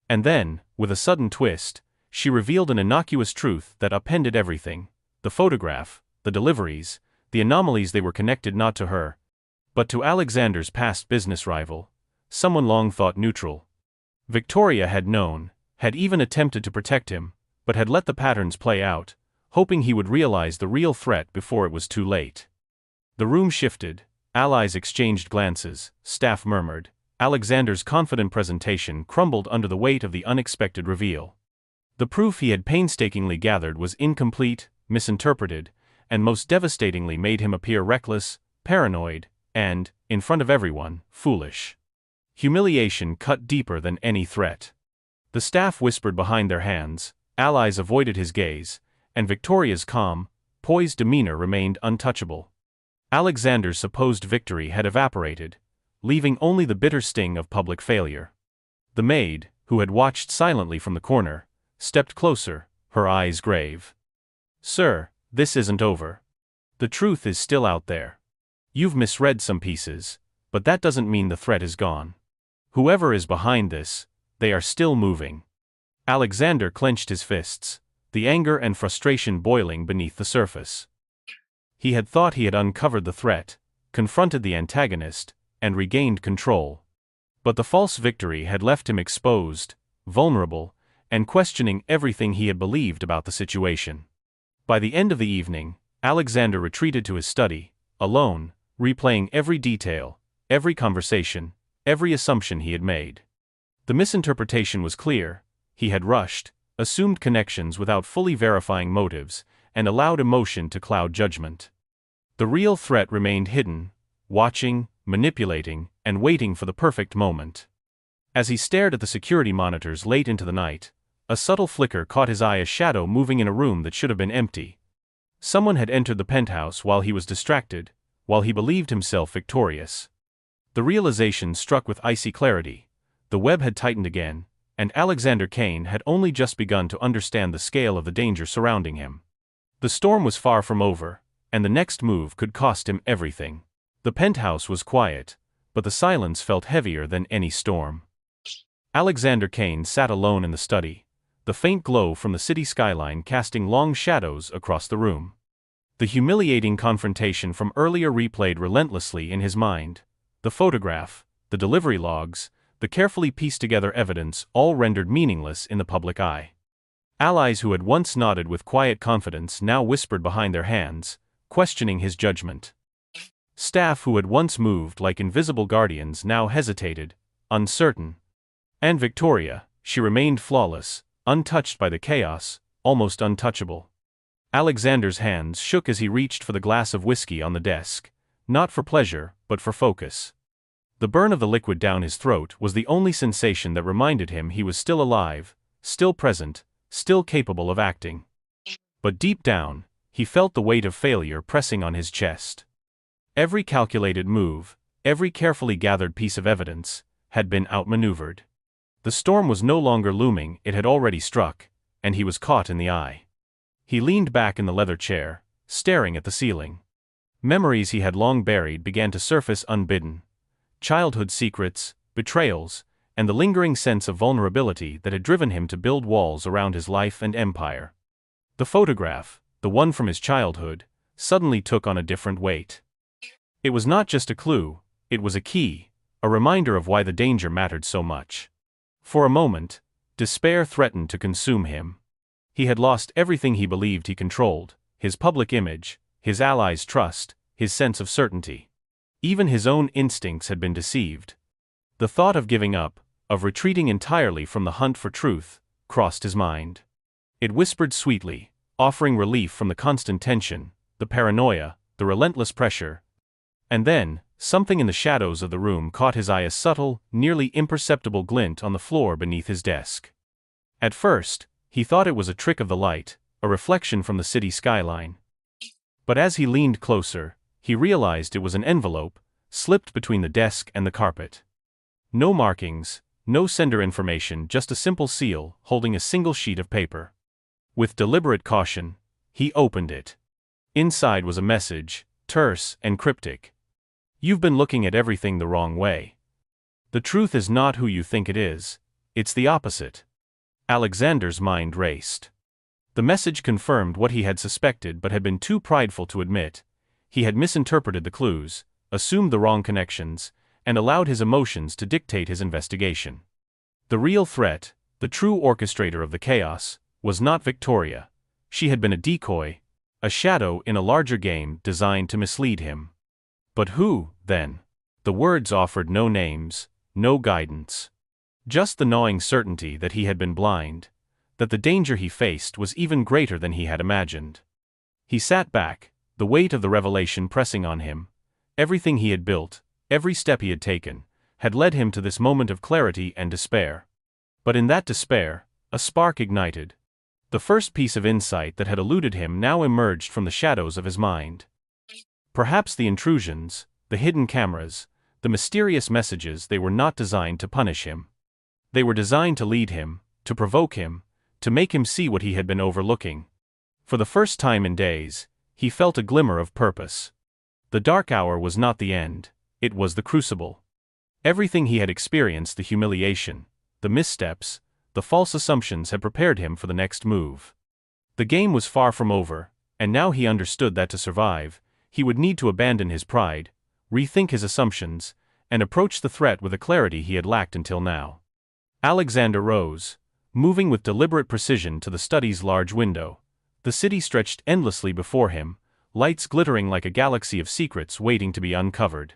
And then, with a sudden twist, she revealed an innocuous truth that upended everything: the photograph, the deliveries, the anomalies. They were connected not to her, but to Alexander's past business rival, someone long thought neutral. Victoria had known, had even attempted to protect him, but had let the patterns play out, hoping he would realize the real threat before it was too late. The room shifted, allies exchanged glances, staff murmured. Alexander's confident presentation crumbled under the weight of the unexpected reveal. The proof he had painstakingly gathered was incomplete, misinterpreted, and most devastatingly made him appear reckless, paranoid, and, in front of everyone, foolish. Humiliation cut deeper than any threat. The staff whispered behind their hands, allies avoided his gaze, and Victoria's calm, poised demeanor remained untouchable. Alexander's supposed victory had evaporated, leaving only the bitter sting of public failure. The maid, who had watched silently from the corner, stepped closer, her eyes grave. "Sir, this isn't over. The truth is still out there. You've misread some pieces, but that doesn't mean the threat is gone. Whoever is behind this, they are still moving." Alexander clenched his fists, the anger and frustration boiling beneath the surface. He had thought he had uncovered the threat, confronted the antagonist, and regained control. But the false victory had left him exposed, vulnerable, and questioning everything he had believed about the situation. By the end of the evening, Alexander retreated to his study, alone, replaying every detail, every conversation, every assumption he had made. The misinterpretation was clear: he had rushed, assumed connections without fully verifying motives, and allowed emotion to cloud judgment. The real threat remained hidden, watching, manipulating, and waiting for the perfect moment. As he stared at the security monitors late into the night, a subtle flicker caught his eye, a shadow moving in a room that should have been empty. Someone had entered the penthouse while he was distracted, while he believed himself victorious. The realization struck with icy clarity: the web had tightened again, and Alexander Kane had only just begun to understand the scale of the danger surrounding him. The storm was far from over, and the next move could cost him everything. The penthouse was quiet, but the silence felt heavier than any storm. Alexander Kane sat alone in the study, the faint glow from the city skyline casting long shadows across the room. The humiliating confrontation from earlier replayed relentlessly in his mind. The photograph, the delivery logs, the carefully pieced together evidence, all rendered meaningless in the public eye. Allies who had once nodded with quiet confidence now whispered behind their hands, questioning his judgment. Staff who had once moved like invisible guardians now hesitated, uncertain. And Victoria, she remained flawless, untouched by the chaos, almost untouchable. Alexander's hands shook as he reached for the glass of whiskey on the desk, not for pleasure, but for focus. The burn of the liquid down his throat was the only sensation that reminded him he was still alive, still present, still capable of acting. But deep down, he felt the weight of failure pressing on his chest. Every calculated move, every carefully gathered piece of evidence, had been outmaneuvered. The storm was no longer looming, it had already struck, and he was caught in the eye. He leaned back in the leather chair, staring at the ceiling. Memories he had long buried began to surface unbidden. Childhood secrets, betrayals, and the lingering sense of vulnerability that had driven him to build walls around his life and empire. The photograph, the one from his childhood, suddenly took on a different weight. It was not just a clue, it was a key, a reminder of why the danger mattered so much. For a moment, despair threatened to consume him. He had lost everything he believed he controlled: his public image, his allies' trust, his sense of certainty. Even his own instincts had been deceived. The thought of giving up, of retreating entirely from the hunt for truth, crossed his mind. It whispered sweetly, offering relief from the constant tension, the paranoia, the relentless pressure. And then, something in the shadows of the room caught his eye, a subtle, nearly imperceptible glint on the floor beneath his desk. At first, he thought it was a trick of the light, a reflection from the city skyline. But as he leaned closer, he realized it was an envelope, slipped between the desk and the carpet. No markings, no sender information, just a simple seal, holding a single sheet of paper. With deliberate caution, he opened it. Inside was a message, terse and cryptic. "You've been looking at everything the wrong way. The truth is not who you think it is, it's the opposite." Alexander's mind raced. The message confirmed what he had suspected but had been too prideful to admit. He had misinterpreted the clues, assumed the wrong connections, and allowed his emotions to dictate his investigation. The real threat, the true orchestrator of the chaos, was not Victoria. She had been a decoy, a shadow in a larger game designed to mislead him. But who, then? The words offered no names, no guidance. Just the gnawing certainty that he had been blind, that the danger he faced was even greater than he had imagined. He sat back, the weight of the revelation pressing on him. Everything he had built, every step he had taken, had led him to this moment of clarity and despair. But in that despair, a spark ignited. The first piece of insight that had eluded him now emerged from the shadows of his mind. Perhaps the intrusions, the hidden cameras, the mysterious messages, they were not designed to punish him. They were designed to lead him, to provoke him, to make him see what he had been overlooking. For the first time in days, he felt a glimmer of purpose. The dark hour was not the end, it was the crucible. Everything he had experienced, the humiliation, the missteps, the false assumptions, had prepared him for the next move. The game was far from over, and now he understood that to survive, he would need to abandon his pride, rethink his assumptions, and approach the threat with a clarity he had lacked until now. Alexander rose, moving with deliberate precision to the study's large window. The city stretched endlessly before him, lights glittering like a galaxy of secrets waiting to be uncovered.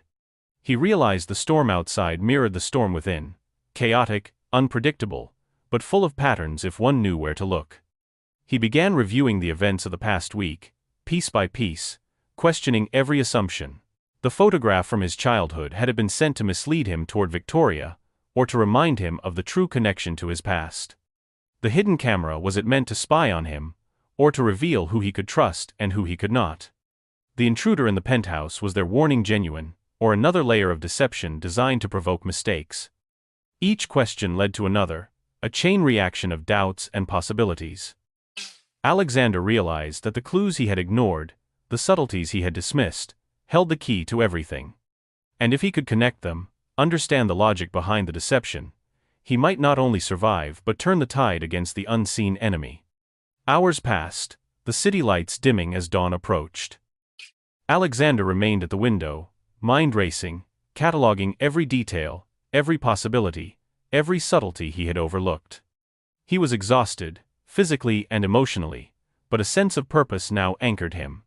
He realized the storm outside mirrored the storm within, chaotic, unpredictable, but full of patterns if one knew where to look. He began reviewing the events of the past week, piece by piece, questioning every assumption. The photograph from his childhood, had it been sent to mislead him toward Victoria, or to remind him of the true connection to his past? The hidden camera, was it meant to spy on him, or to reveal who he could trust and who he could not? The intruder in the penthouse, was their warning genuine, or another layer of deception designed to provoke mistakes? Each question led to another, a chain reaction of doubts and possibilities. Alexander realized that the clues he had ignored, the subtleties he had dismissed, held the key to everything. And if he could connect them, understand the logic behind the deception, he might not only survive but turn the tide against the unseen enemy. Hours passed, the city lights dimming as dawn approached. Alexander remained at the window, mind racing, cataloging every detail, every possibility, every subtlety he had overlooked. He was exhausted, physically and emotionally, but a sense of purpose now anchored him.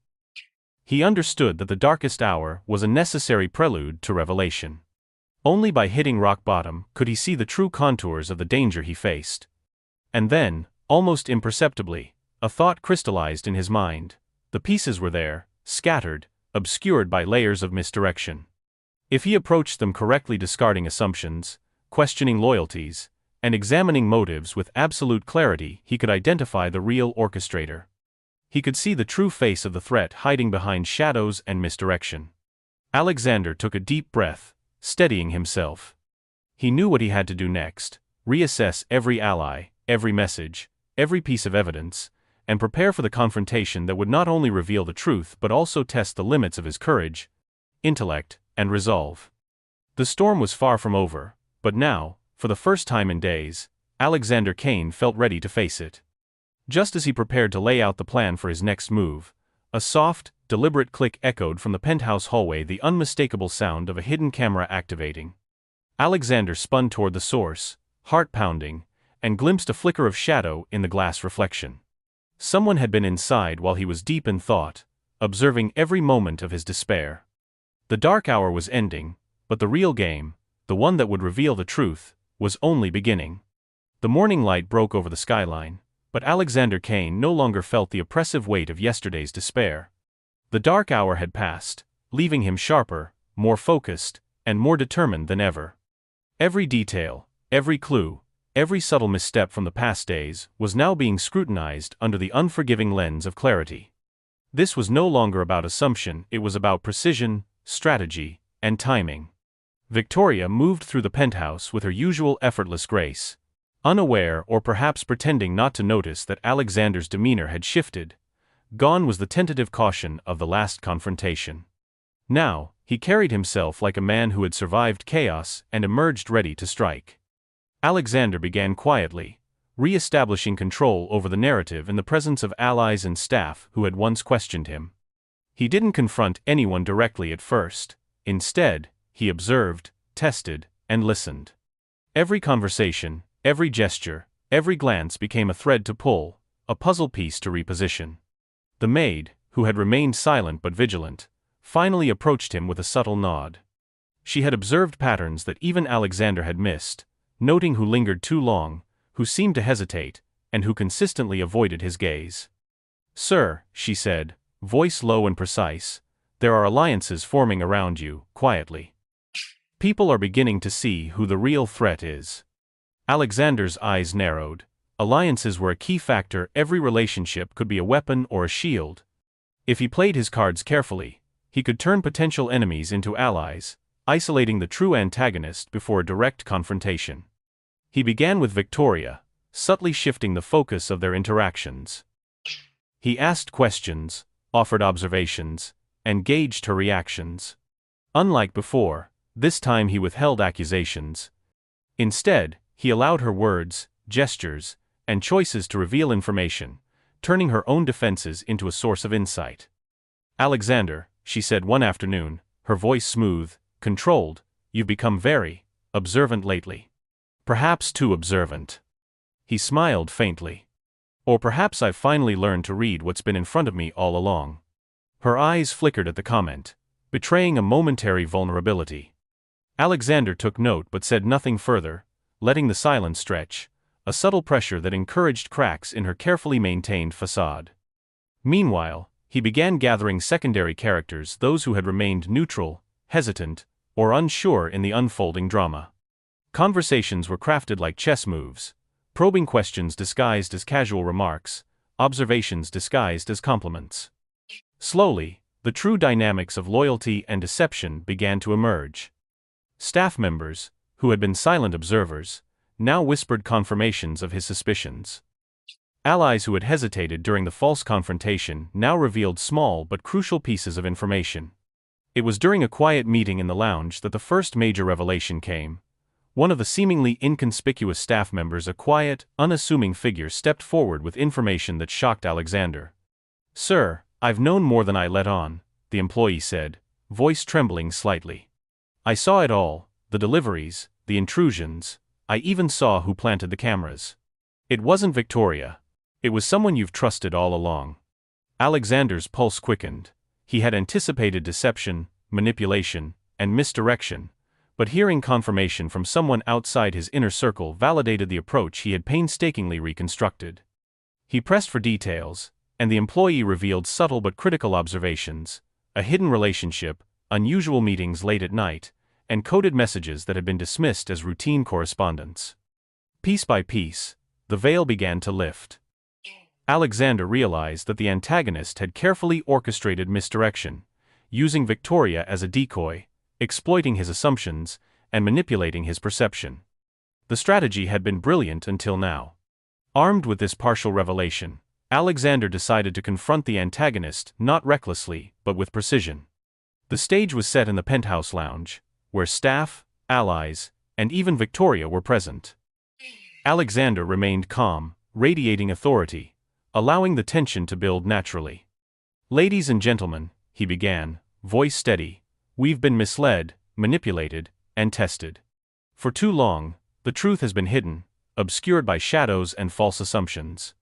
He understood that the darkest hour was a necessary prelude to revelation. Only by hitting rock bottom could he see the true contours of the danger he faced. And then, almost imperceptibly, a thought crystallized in his mind. The pieces were there, scattered, obscured by layers of misdirection. If he approached them correctly, discarding assumptions, questioning loyalties, and examining motives with absolute clarity, he could identify the real orchestrator. He could see the true face of the threat hiding behind shadows and misdirection. Alexander took a deep breath, steadying himself. He knew what he had to do next: reassess every ally, every message, every piece of evidence, and prepare for the confrontation that would not only reveal the truth but also test the limits of his courage, intellect, and resolve. The storm was far from over, but now, for the first time in days, Alexander Kane felt ready to face it. Just as he prepared to lay out the plan for his next move, a soft, deliberate click echoed from the penthouse hallway, the unmistakable sound of a hidden camera activating. Alexander spun toward the source, heart pounding, and glimpsed a flicker of shadow in the glass reflection. Someone had been inside while he was deep in thought, observing every moment of his despair. The dark hour was ending, but the real game, the one that would reveal the truth, was only beginning. The morning light broke over the skyline, but Alexander Kane no longer felt the oppressive weight of yesterday's despair. The dark hour had passed, leaving him sharper, more focused, and more determined than ever. Every detail, every clue, every subtle misstep from the past days was now being scrutinized under the unforgiving lens of clarity. This was no longer about assumption, it was about precision, strategy, and timing. Victoria moved through the penthouse with her usual effortless grace, unaware or perhaps pretending not to notice that Alexander's demeanor had shifted. Gone was the tentative caution of the last confrontation. Now, he carried himself like a man who had survived chaos and emerged ready to strike. Alexander began quietly, re-establishing control over the narrative in the presence of allies and staff who had once questioned him. He didn't confront anyone directly at first. Instead, he observed, tested, and listened. Every conversation, Every gesture, every glance became a thread to pull, a puzzle piece to reposition. The maid, who had remained silent but vigilant, finally approached him with a subtle nod. She had observed patterns that even Alexander had missed, noting who lingered too long, who seemed to hesitate, and who consistently avoided his gaze. "Sir," she said, voice low and precise, "there are alliances forming around you, quietly. People are beginning to see who the real threat is." Alexander's eyes narrowed. Alliances were a key factor. Every relationship could be a weapon or a shield. If he played his cards carefully, he could turn potential enemies into allies, isolating the true antagonist before a direct confrontation. He began with Victoria, subtly shifting the focus of their interactions. He asked questions, offered observations, and gauged her reactions. Unlike before, this time he withheld accusations. Instead, he allowed her words, gestures, and choices to reveal information, turning her own defenses into a source of insight. "Alexander," she said one afternoon, her voice smooth, controlled, "you've become very observant lately. Perhaps too observant." He smiled faintly. "Or perhaps I've finally learned to read what's been in front of me all along." Her eyes flickered at the comment, betraying a momentary vulnerability. Alexander took note but said nothing further, letting the silence stretch, a subtle pressure that encouraged cracks in her carefully maintained facade. Meanwhile, he began gathering secondary characters, those who had remained neutral, hesitant, or unsure in the unfolding drama. Conversations were crafted like chess moves, probing questions disguised as casual remarks, observations disguised as compliments. Slowly, the true dynamics of loyalty and deception began to emerge. Staff members, who had been silent observers, now whispered confirmations of his suspicions. Allies who had hesitated during the false confrontation now revealed small but crucial pieces of information. It was during a quiet meeting in the lounge that the first major revelation came. One of the seemingly inconspicuous staff members, a quiet, unassuming figure, stepped forward with information that shocked Alexander. "Sir, I've known more than I let on," the employee said, voice trembling slightly. "I saw it all, the deliveries, the intrusions, I even saw who planted the cameras. It wasn't Victoria. It was someone you've trusted all along." Alexander's pulse quickened. He had anticipated deception, manipulation, and misdirection, but hearing confirmation from someone outside his inner circle validated the approach he had painstakingly reconstructed. He pressed for details, and the employee revealed subtle but critical observations, a hidden relationship, unusual meetings late at night, and coded messages that had been dismissed as routine correspondence. Piece by piece, the veil began to lift. Alexander realized that the antagonist had carefully orchestrated misdirection, using Victoria as a decoy, exploiting his assumptions, and manipulating his perception. The strategy had been brilliant until now. Armed with this partial revelation, Alexander decided to confront the antagonist not recklessly, but with precision. The stage was set in the penthouse lounge, where staff, allies, and even Victoria were present. Alexander remained calm, radiating authority, allowing the tension to build naturally. "Ladies and gentlemen," he began, voice steady, "we've been misled, manipulated, and tested. For too long, the truth has been hidden, obscured by shadows and false assumptions.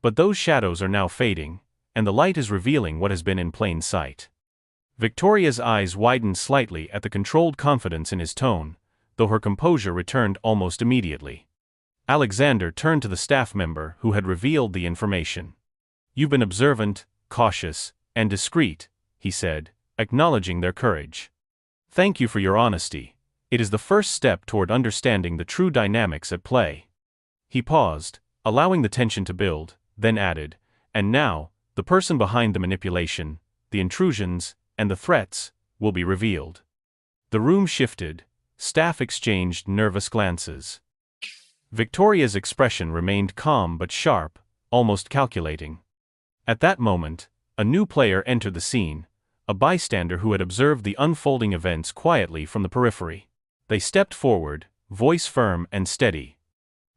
But those shadows are now fading, and the light is revealing what has been in plain sight." Victoria's eyes widened slightly at the controlled confidence in his tone, though her composure returned almost immediately. Alexander turned to the staff member who had revealed the information. "You've been observant, cautious, and discreet," he said, acknowledging their courage. "Thank you for your honesty. It is the first step toward understanding the true dynamics at play." He paused, allowing the tension to build, then added, "And now, the person behind the manipulation, the intrusions, and the threats, will be revealed." The room shifted, staff exchanged nervous glances. Victoria's expression remained calm but sharp, almost calculating. At that moment, a new player entered the scene, a bystander who had observed the unfolding events quietly from the periphery. They stepped forward, voice firm and steady.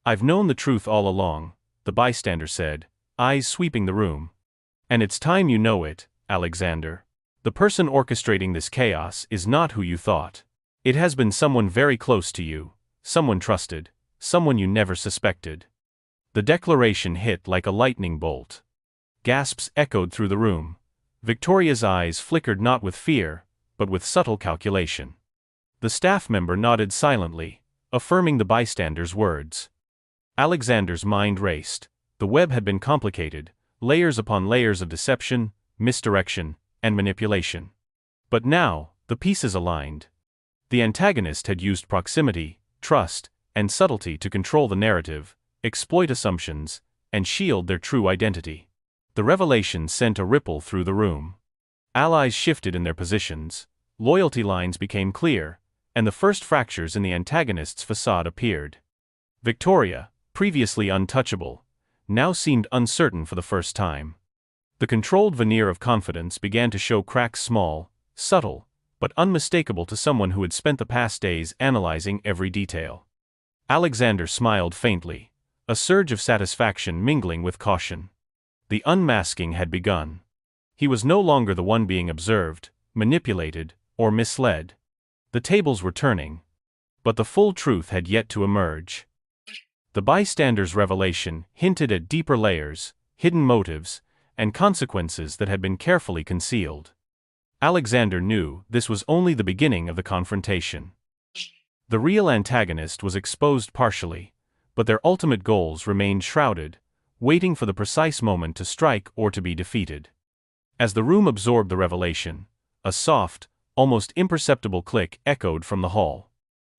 "I've known the truth all along," the bystander said, eyes sweeping the room. "And it's time you know it, Alexander. The person orchestrating this chaos is not who you thought. It has been someone very close to you, someone trusted, someone you never suspected. The declaration hit like a lightning bolt. Gasps echoed through the room. Victoria's eyes flickered not with fear, but with subtle calculation. The staff member nodded silently, affirming the bystander's words. Alexander's mind raced. The web had been complicated, layers upon layers of deception, misdirection, and manipulation. But now, the pieces aligned. The antagonist had used proximity, trust, and subtlety to control the narrative, exploit assumptions, and shield their true identity. The revelation sent a ripple through the room. Allies shifted in their positions, loyalty lines became clear, and the first fractures in the antagonist's facade appeared. Victoria, previously untouchable, now seemed uncertain for the first time. The controlled veneer of confidence began to show cracks, small, subtle, but unmistakable to someone who had spent the past days analyzing every detail. Alexander smiled faintly, a surge of satisfaction mingling with caution. The unmasking had begun. He was no longer the one being observed, manipulated, or misled. The tables were turning. But the full truth had yet to emerge. The bystander's revelation hinted at deeper layers, hidden motives, and consequences that had been carefully concealed. Alexander knew this was only the beginning of the confrontation. The real antagonist was exposed partially, but their ultimate goals remained shrouded, waiting for the precise moment to strike or to be defeated. As the room absorbed the revelation, a soft, almost imperceptible click echoed from the hall.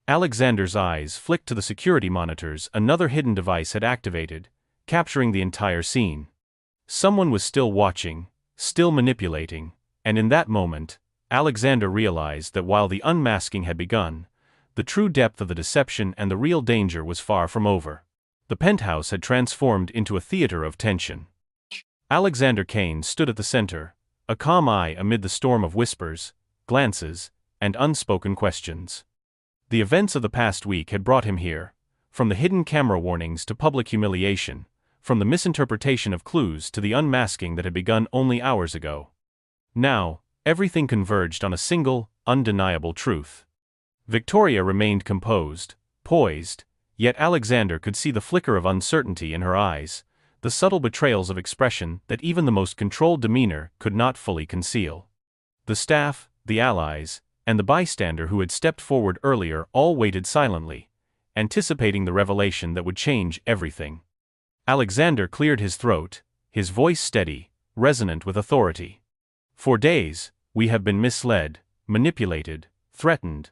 Alexander's eyes flicked to the security monitors. Another hidden device had activated, capturing the entire scene. Someone was still watching, still manipulating, and in that moment, Alexander realized that while the unmasking had begun, the true depth of the deception and the real danger was far from over. The penthouse had transformed into a theater of tension. Alexander Kane stood at the center, a calm eye amid the storm of whispers, glances, and unspoken questions. The events of the past week had brought him here, from the hidden camera warnings to public humiliation, from the misinterpretation of clues to the unmasking that had begun only hours ago. Now, everything converged on a single, undeniable truth. Victoria remained composed, poised, yet Alexander could see the flicker of uncertainty in her eyes, the subtle betrayals of expression that even the most controlled demeanor could not fully conceal. The staff, the allies, and the bystander who had stepped forward earlier all waited silently, anticipating the revelation that would change everything. Alexander cleared his throat, his voice steady, resonant with authority. For days, we have been misled, manipulated, threatened.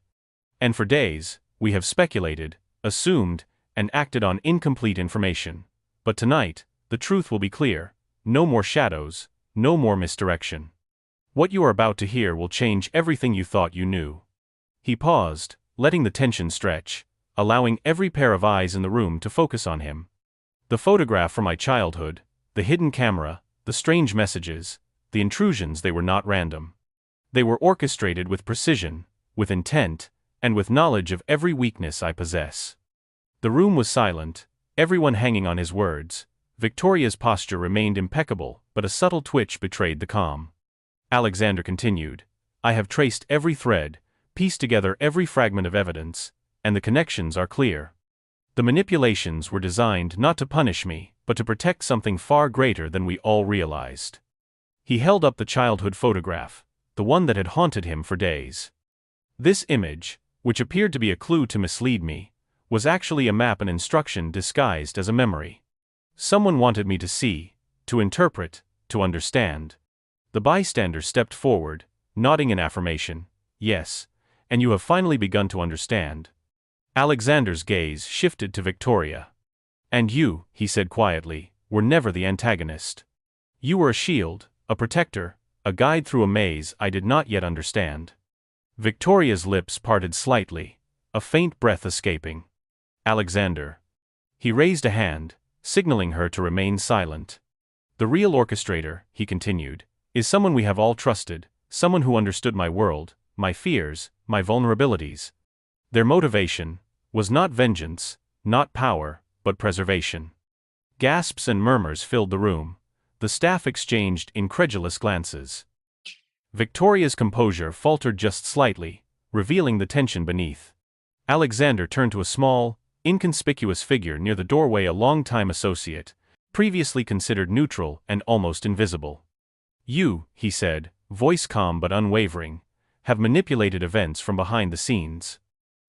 And for days, we have speculated, assumed, and acted on incomplete information. But tonight, the truth will be clear. No more shadows, no more misdirection. What you are about to hear will change everything you thought you knew. He paused, letting the tension stretch, allowing every pair of eyes in the room to focus on him. The photograph from my childhood, the hidden camera, the strange messages, the intrusions, they were not random. They were orchestrated with precision, with intent, and with knowledge of every weakness I possess. The room was silent, everyone hanging on his words. Victoria's posture remained impeccable, but a subtle twitch betrayed the calm. Alexander continued, I have traced every thread, pieced together every fragment of evidence, and the connections are clear. The manipulations were designed not to punish me, but to protect something far greater than we all realized. He held up the childhood photograph, the one that had haunted him for days. This image, which appeared to be a clue to mislead me, was actually a map and instruction disguised as a memory. Someone wanted me to see, to interpret, to understand. The bystander stepped forward, nodding in affirmation. Yes, and you have finally begun to understand. Alexander's gaze shifted to Victoria. And you, he said quietly, were never the antagonist. You were a shield, a protector, a guide through a maze I did not yet understand. Victoria's lips parted slightly, a faint breath escaping. Alexander. He raised a hand, signaling her to remain silent. The real orchestrator, he continued, is someone we have all trusted, someone who understood my world, my fears, my vulnerabilities. Their motivation was not vengeance, not power, but preservation. Gasps and murmurs filled the room. The staff exchanged incredulous glances. Victoria's composure faltered just slightly, revealing the tension beneath. Alexander turned to a small, inconspicuous figure near the doorway, a long-time associate, previously considered neutral and almost invisible. "You," he said, voice calm but unwavering, "have manipulated events from behind the scenes.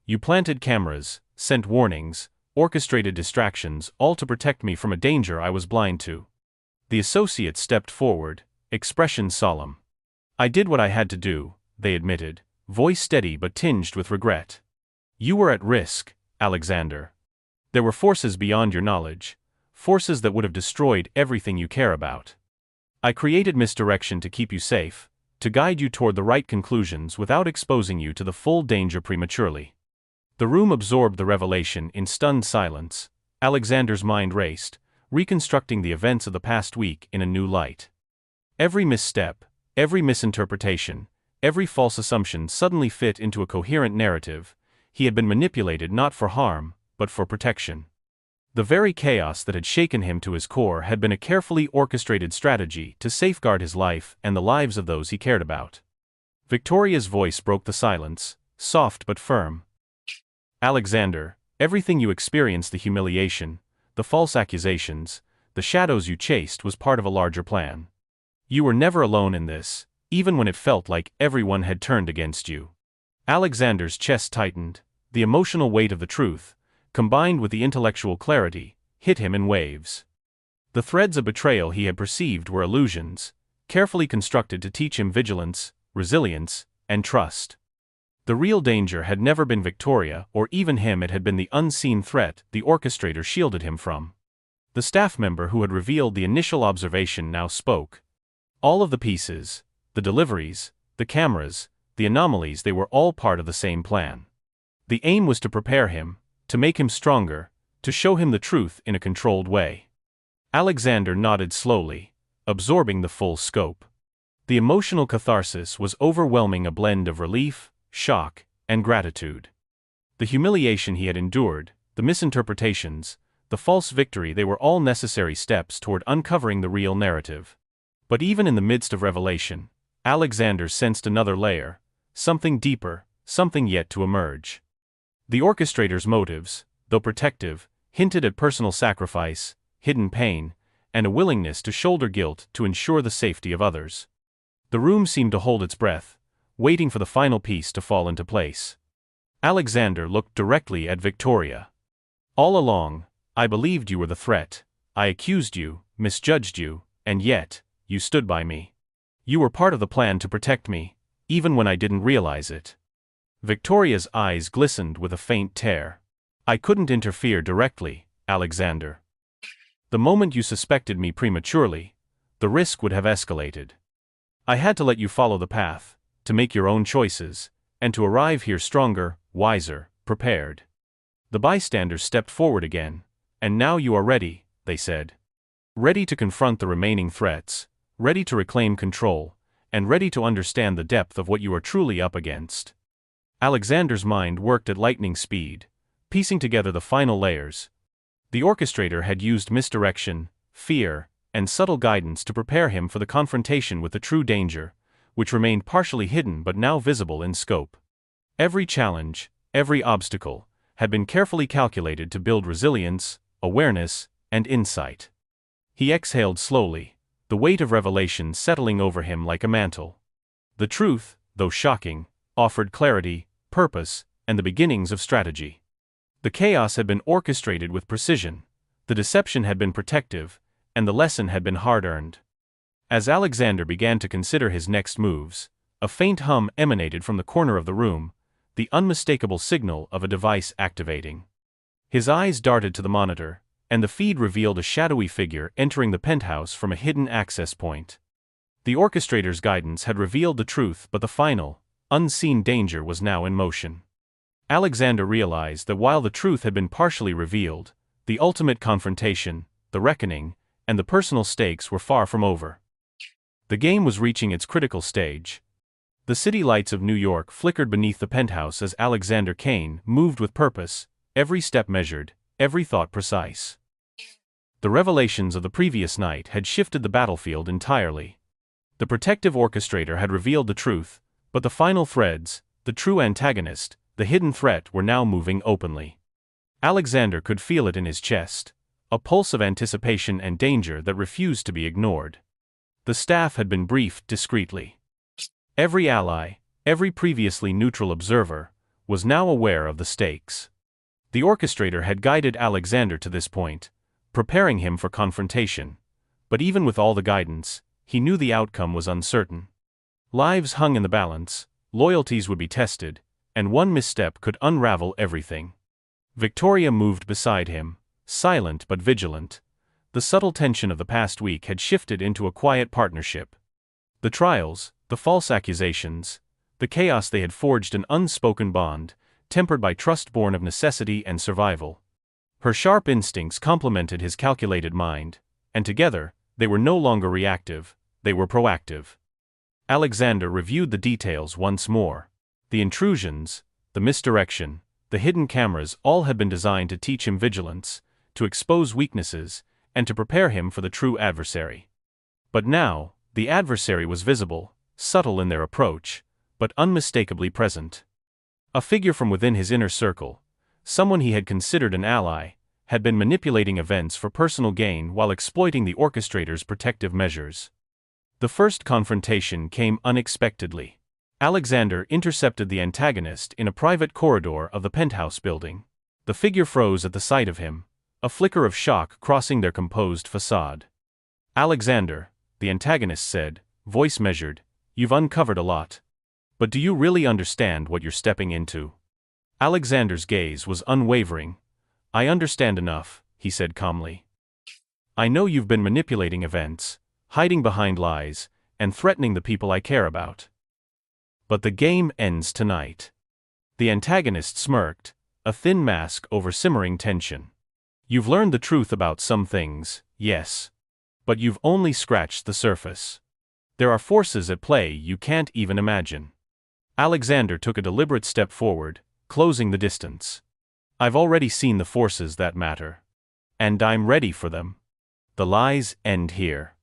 You planted cameras, sent warnings, orchestrated distractions, all to protect me from a danger I was blind to." The associate stepped forward, expression solemn. "I did what I had to do," they admitted, voice steady but tinged with regret. "You were at risk, Alexander. There were forces beyond your knowledge, forces that would have destroyed everything you care about. I created misdirection to keep you safe, to guide you toward the right conclusions without exposing you to the full danger prematurely." The room absorbed the revelation in stunned silence. Alexander's mind raced, reconstructing the events of the past week in a new light. Every misstep, every misinterpretation, every false assumption suddenly fit into a coherent narrative. He had been manipulated not for harm, but for protection. The very chaos that had shaken him to his core had been a carefully orchestrated strategy to safeguard his life and the lives of those he cared about. Victoria's voice broke the silence, soft but firm. "Alexander, everything you experienced, the humiliation, the false accusations, the shadows you chased, was part of a larger plan. You were never alone in this, even when it felt like everyone had turned against you." Alexander's chest tightened. The emotional weight of the truth, combined with the intellectual clarity, hit him in waves. The threads of betrayal he had perceived were illusions, carefully constructed to teach him vigilance, resilience, and trust. The real danger had never been Victoria or even him, it had been the unseen threat the orchestrator shielded him from. The staff member who had revealed the initial observation now spoke. All of the pieces, the deliveries, the cameras, the anomalies, they were all part of the same plan. The aim was to prepare him, to make him stronger, to show him the truth in a controlled way. Alexander nodded slowly, absorbing the full scope. The emotional catharsis was overwhelming, a blend of relief, shock, and gratitude. The humiliation he had endured, the misinterpretations, the false victory, they were all necessary steps toward uncovering the real narrative. But even in the midst of revelation, Alexander sensed another layer, something deeper, something yet to emerge. The orchestrator's motives, though protective, hinted at personal sacrifice, hidden pain, and a willingness to shoulder guilt to ensure the safety of others. The room seemed to hold its breath, waiting for the final piece to fall into place. Alexander looked directly at Victoria. "All along, I believed you were the threat. I accused you, misjudged you, and yet, you stood by me. You were part of the plan to protect me, even when I didn't realize it." Victoria's eyes glistened with a faint tear. "I couldn't interfere directly, Alexander. The moment you suspected me prematurely, the risk would have escalated. I had to let you follow the path, to make your own choices, and to arrive here stronger, wiser, prepared." The bystanders stepped forward again. "And now you are ready," they said. "Ready to confront the remaining threats, ready to reclaim control, and ready to understand the depth of what you are truly up against." Alexander's mind worked at lightning speed, piecing together the final layers. The orchestrator had used misdirection, fear, and subtle guidance to prepare him for the confrontation with the true danger, which remained partially hidden but now visible in scope. Every challenge, every obstacle, had been carefully calculated to build resilience, awareness, and insight. He exhaled slowly, the weight of revelation settling over him like a mantle. The truth, though shocking, offered clarity, purpose, and the beginnings of strategy. The chaos had been orchestrated with precision, the deception had been protective, and the lesson had been hard-earned. As Alexander began to consider his next moves, a faint hum emanated from the corner of the room, the unmistakable signal of a device activating. His eyes darted to the monitor, and the feed revealed a shadowy figure entering the penthouse from a hidden access point. The orchestrator's guidance had revealed the truth, but the final, unseen danger was now in motion. Alexander realized that while the truth had been partially revealed, the ultimate confrontation, the reckoning, and the personal stakes were far from over. The game was reaching its critical stage. The city lights of New York flickered beneath the penthouse as Alexander Kane moved with purpose, every step measured, every thought precise. The revelations of the previous night had shifted the battlefield entirely. The protective orchestrator had revealed the truth, but the final threads, the true antagonist, the hidden threat, were now moving openly. Alexander could feel it in his chest, a pulse of anticipation and danger that refused to be ignored. The staff had been briefed discreetly. Every ally, every previously neutral observer, was now aware of the stakes. The orchestrator had guided Alexander to this point, preparing him for confrontation, but even with all the guidance, he knew the outcome was uncertain. Lives hung in the balance, loyalties would be tested, and one misstep could unravel everything. Victoria moved beside him, silent but vigilant. The subtle tension of the past week had shifted into a quiet partnership. The trials, the false accusations, the chaos, they had forged an unspoken bond, tempered by trust born of necessity and survival. Her sharp instincts complemented his calculated mind, and together, they were no longer reactive, they were proactive. Alexander reviewed the details once more. The intrusions, the misdirection, the hidden cameras, all had been designed to teach him vigilance, to expose weaknesses, and to prepare him for the true adversary. But now, the adversary was visible, subtle in their approach, but unmistakably present. A figure from within his inner circle, someone he had considered an ally, had been manipulating events for personal gain while exploiting the orchestrator's protective measures. The first confrontation came unexpectedly. Alexander intercepted the antagonist in a private corridor of the penthouse building. The figure froze at the sight of him, a flicker of shock crossing their composed facade. "Alexander," the antagonist said, voice measured, "you've uncovered a lot. But do you really understand what you're stepping into?" Alexander's gaze was unwavering. "I understand enough," he said calmly. "I know you've been manipulating events, hiding behind lies, and threatening the people I care about. But the game ends tonight." The antagonist smirked, a thin mask over simmering tension. "You've learned the truth about some things, yes. But you've only scratched the surface. There are forces at play you can't even imagine." Alexander took a deliberate step forward, closing the distance. "I've already seen the forces that matter. And I'm ready for them. The lies end here.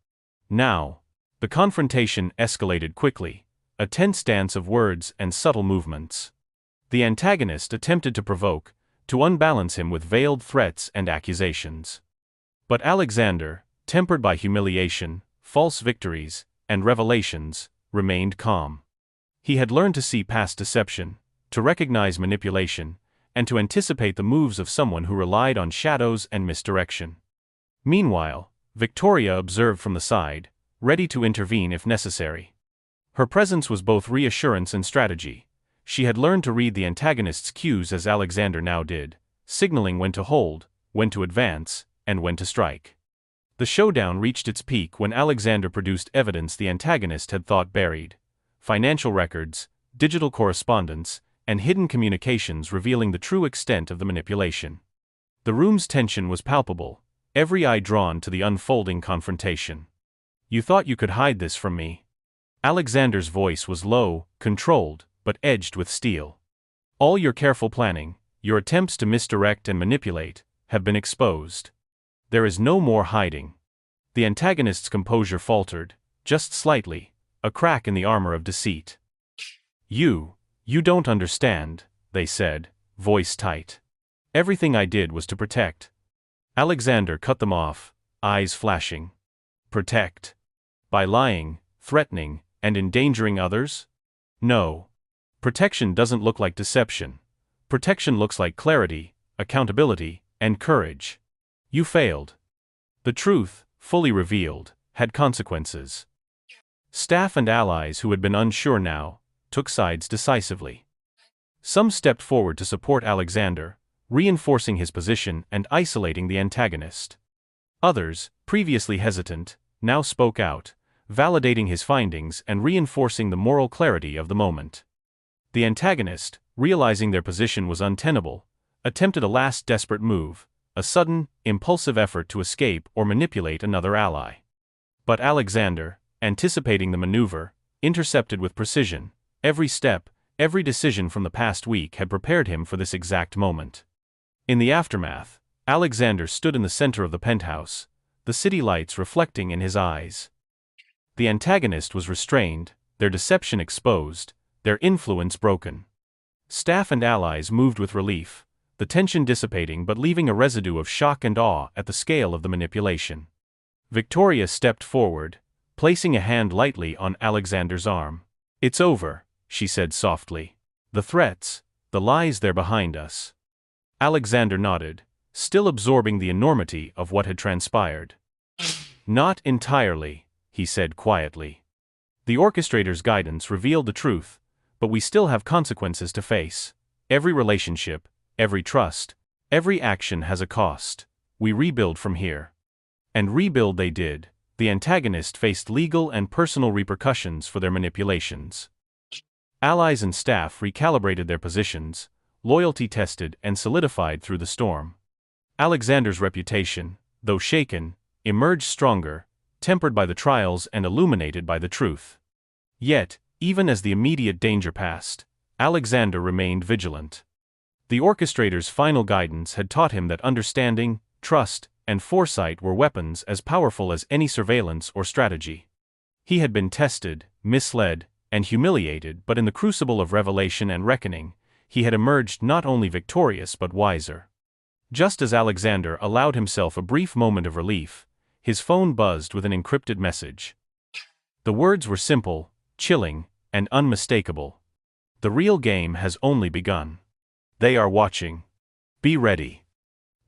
Now." The confrontation escalated quickly, a tense dance of words and subtle movements. The antagonist attempted to provoke, to unbalance him with veiled threats and accusations. But Alexander, tempered by humiliation, false victories, and revelations, remained calm. He had learned to see past deception, to recognize manipulation, and to anticipate the moves of someone who relied on shadows and misdirection. Meanwhile, Victoria observed from the side, ready to intervene if necessary. Her presence was both reassurance and strategy. She had learned to read the antagonist's cues as Alexander now did, signaling when to hold, when to advance, and when to strike. The showdown reached its peak when Alexander produced evidence the antagonist had thought buried: financial records, digital correspondence, and hidden communications revealing the true extent of the manipulation. The room's tension was palpable, every eye drawn to the unfolding confrontation. "You thought you could hide this from me?" Alexander's voice was low, controlled, but edged with steel. "All your careful planning, your attempts to misdirect and manipulate, have been exposed. There is no more hiding." The antagonist's composure faltered, just slightly, a crack in the armor of deceit. You don't understand," they said, voice tight. "Everything I did was to protect." Alexander cut them off, eyes flashing. "Protect? By lying, threatening, and endangering others? No. Protection doesn't look like deception. Protection looks like clarity, accountability, and courage. You failed." The truth, fully revealed, had consequences. Staff and allies who had been unsure now took sides decisively. Some stepped forward to support Alexander, reinforcing his position and isolating the antagonist. Others, previously hesitant, now spoke out, validating his findings and reinforcing the moral clarity of the moment. The antagonist, realizing their position was untenable, attempted a last desperate move, a sudden, impulsive effort to escape or manipulate another ally. But Alexander, anticipating the maneuver, intercepted with precision. Every step, every decision from the past week had prepared him for this exact moment. In the aftermath, Alexander stood in the center of the penthouse, the city lights reflecting in his eyes. The antagonist was restrained, their deception exposed, their influence broken. Staff and allies moved with relief, the tension dissipating but leaving a residue of shock and awe at the scale of the manipulation. Victoria stepped forward, placing a hand lightly on Alexander's arm. "It's over," she said softly. "The threats, the lies, they're behind us." Alexander nodded, still absorbing the enormity of what had transpired. "Not entirely," he said quietly. "The orchestrator's guidance revealed the truth, but we still have consequences to face. Every relationship, every trust, every action has a cost. We rebuild from here." And rebuild they did. The antagonist faced legal and personal repercussions for their manipulations. Allies and staff recalibrated their positions, loyalty tested and solidified through the storm. Alexander's reputation, though shaken, emerged stronger, tempered by the trials and illuminated by the truth. Yet, even as the immediate danger passed, Alexander remained vigilant. The orchestrator's final guidance had taught him that understanding, trust, and foresight were weapons as powerful as any surveillance or strategy. He had been tested, misled, and humiliated, but in the crucible of revelation and reckoning, he had emerged not only victorious but wiser. Just as Alexander allowed himself a brief moment of relief, his phone buzzed with an encrypted message. The words were simple, chilling, and unmistakable. "The real game has only begun. They are watching. Be ready."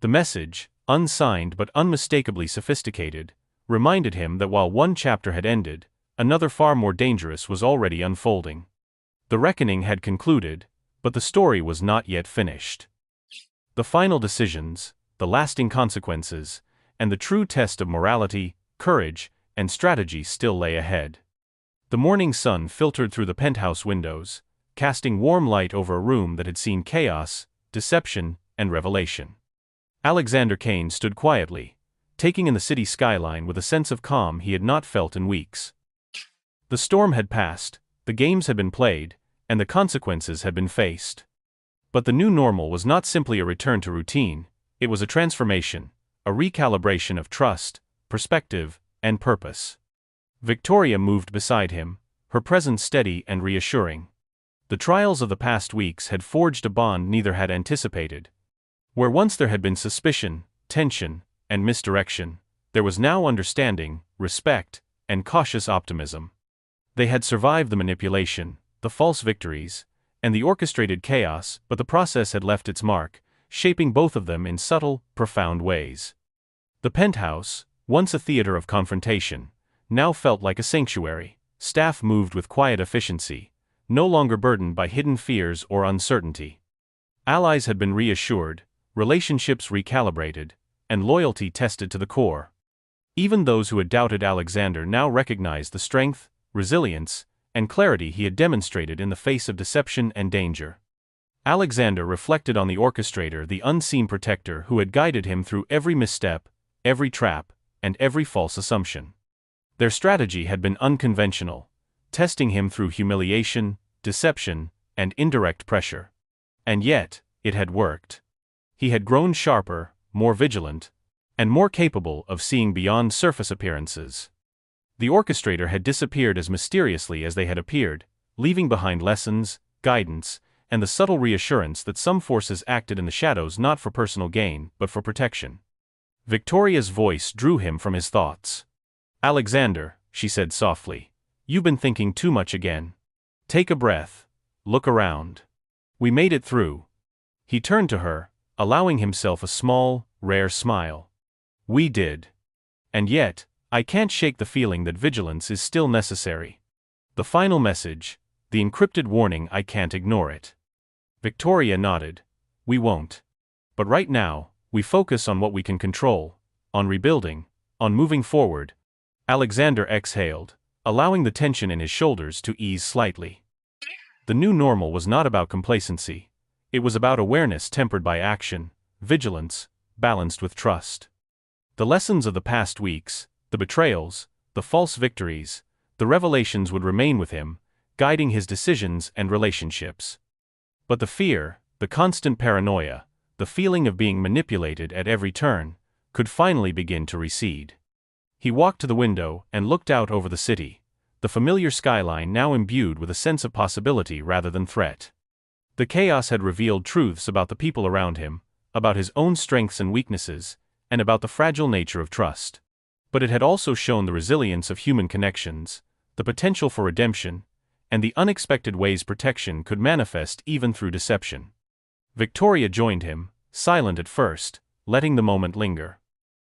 The message, unsigned but unmistakably sophisticated, reminded him that while one chapter had ended, another far more dangerous was already unfolding. The reckoning had concluded, but the story was not yet finished. The final decisions, the lasting consequences, and the true test of morality, courage, and strategy still lay ahead. The morning sun filtered through the penthouse windows, casting warm light over a room that had seen chaos, deception, and revelation. Alexander Kane stood quietly, taking in the city skyline with a sense of calm he had not felt in weeks. The storm had passed, the games had been played, and the consequences had been faced. But the new normal was not simply a return to routine, it was a transformation, a recalibration of trust, perspective, and purpose. Victoria moved beside him, her presence steady and reassuring. The trials of the past weeks had forged a bond neither had anticipated. Where once there had been suspicion, tension, and misdirection, there was now understanding, respect, and cautious optimism. They had survived the manipulation, the false victories, and the orchestrated chaos, but the process had left its mark, shaping both of them in subtle, profound ways. The penthouse, once a theater of confrontation, now felt like a sanctuary. Staff moved with quiet efficiency, no longer burdened by hidden fears or uncertainty. Allies had been reassured, relationships recalibrated, and loyalty tested to the core. Even those who had doubted Alexander now recognized the strength, resilience, and clarity he had demonstrated in the face of deception and danger. Alexander reflected on the orchestrator, the unseen protector who had guided him through every misstep, every trap, and every false assumption. Their strategy had been unconventional, testing him through humiliation, deception, and indirect pressure. And yet, it had worked. He had grown sharper, more vigilant, and more capable of seeing beyond surface appearances. The orchestrator had disappeared as mysteriously as they had appeared, leaving behind lessons, guidance, and the subtle reassurance that some forces acted in the shadows not for personal gain but for protection. Victoria's voice drew him from his thoughts. "Alexander," she said softly, "you've been thinking too much again. Take a breath. Look around. We made it through." He turned to her, allowing himself a small, rare smile. "We did. And yet, I can't shake the feeling that vigilance is still necessary. The final message, the encrypted warning, I can't ignore it." Victoria nodded. "We won't. But right now, we focus on what we can control, on rebuilding, on moving forward." Alexander exhaled, allowing the tension in his shoulders to ease slightly. The new normal was not about complacency. It was about awareness tempered by action, vigilance, balanced with trust. The lessons of the past weeks, the betrayals, the false victories, the revelations would remain with him, guiding his decisions and relationships. But the fear, the constant paranoia, the feeling of being manipulated at every turn, could finally begin to recede. He walked to the window and looked out over the city, the familiar skyline now imbued with a sense of possibility rather than threat. The chaos had revealed truths about the people around him, about his own strengths and weaknesses, and about the fragile nature of trust. But it had also shown the resilience of human connections, the potential for redemption, and the unexpected ways protection could manifest even through deception. Victoria joined him, silent at first, letting the moment linger.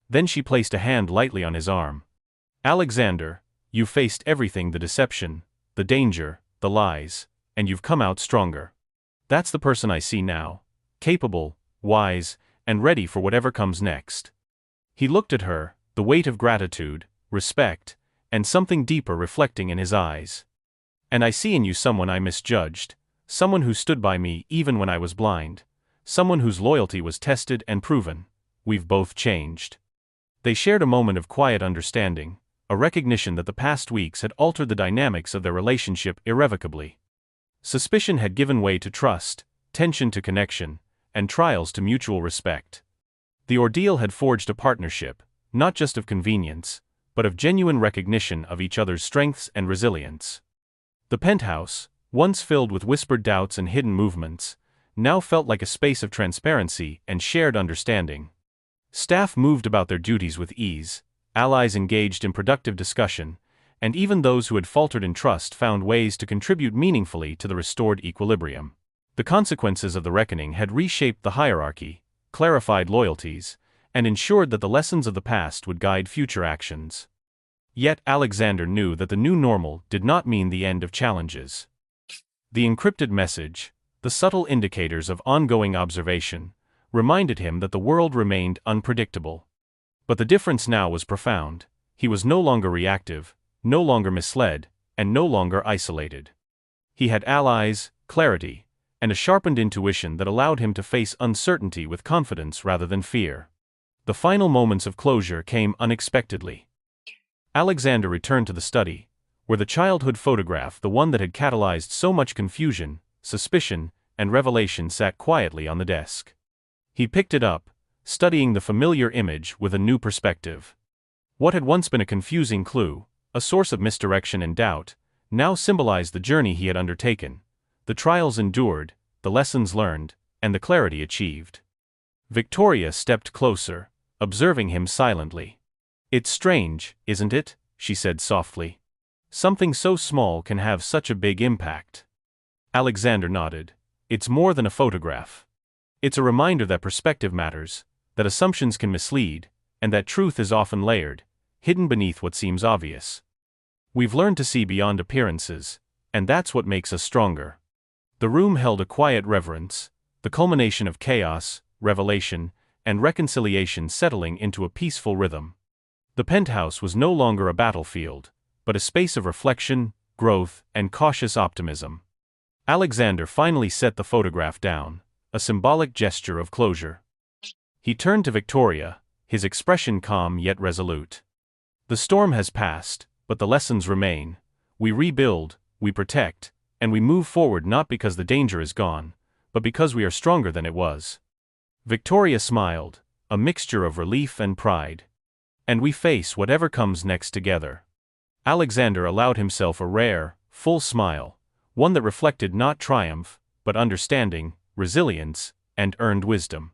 Then she placed a hand lightly on his arm. "Alexander, you faced everything, the deception, the danger, the lies, and you've come out stronger. That's the person I see now, capable, wise, and ready for whatever comes next." He looked at her, the weight of gratitude, respect, and something deeper reflecting in his eyes. "And I see in you someone I misjudged, someone who stood by me even when I was blind, someone whose loyalty was tested and proven. We've both changed." They shared a moment of quiet understanding, a recognition that the past weeks had altered the dynamics of their relationship irrevocably. Suspicion had given way to trust, tension to connection, and trials to mutual respect. The ordeal had forged a partnership, not just of convenience, but of genuine recognition of each other's strengths and resilience. The penthouse, once filled with whispered doubts and hidden movements, now felt like a space of transparency and shared understanding. Staff moved about their duties with ease, allies engaged in productive discussion, and even those who had faltered in trust found ways to contribute meaningfully to the restored equilibrium. The consequences of the reckoning had reshaped the hierarchy, clarified loyalties, and ensured that the lessons of the past would guide future actions. Yet Alexander knew that the new normal did not mean the end of challenges. The encrypted message, the subtle indicators of ongoing observation, reminded him that the world remained unpredictable. But the difference now was profound. He was no longer reactive, no longer misled, and no longer isolated. He had allies, clarity, and a sharpened intuition that allowed him to face uncertainty with confidence rather than fear. The final moments of closure came unexpectedly. Alexander returned to the study, where the childhood photograph, the one that had catalyzed so much confusion, suspicion, and revelation, sat quietly on the desk. He picked it up, studying the familiar image with a new perspective. What had once been a confusing clue, a source of misdirection and doubt, now symbolized the journey he had undertaken, the trials endured, the lessons learned, and the clarity achieved. Victoria stepped closer, observing him silently. "It's strange, isn't it?" she said softly. "Something so small can have such a big impact." Alexander nodded. "It's more than a photograph. It's a reminder that perspective matters, that assumptions can mislead, and that truth is often layered, hidden beneath what seems obvious. We've learned to see beyond appearances, and that's what makes us stronger." The room held a quiet reverence, the culmination of chaos, revelation, and reconciliation settling into a peaceful rhythm. The penthouse was no longer a battlefield, but a space of reflection, growth, and cautious optimism. Alexander finally set the photograph down, a symbolic gesture of closure. He turned to Victoria, his expression calm yet resolute. "The storm has passed, but the lessons remain. We rebuild, we protect, and we move forward, not because the danger is gone, but because we are stronger than it was." Victoria smiled, a mixture of relief and pride. "And we face whatever comes next together." Alexander allowed himself a rare, full smile, one that reflected not triumph, but understanding, resilience, and earned wisdom.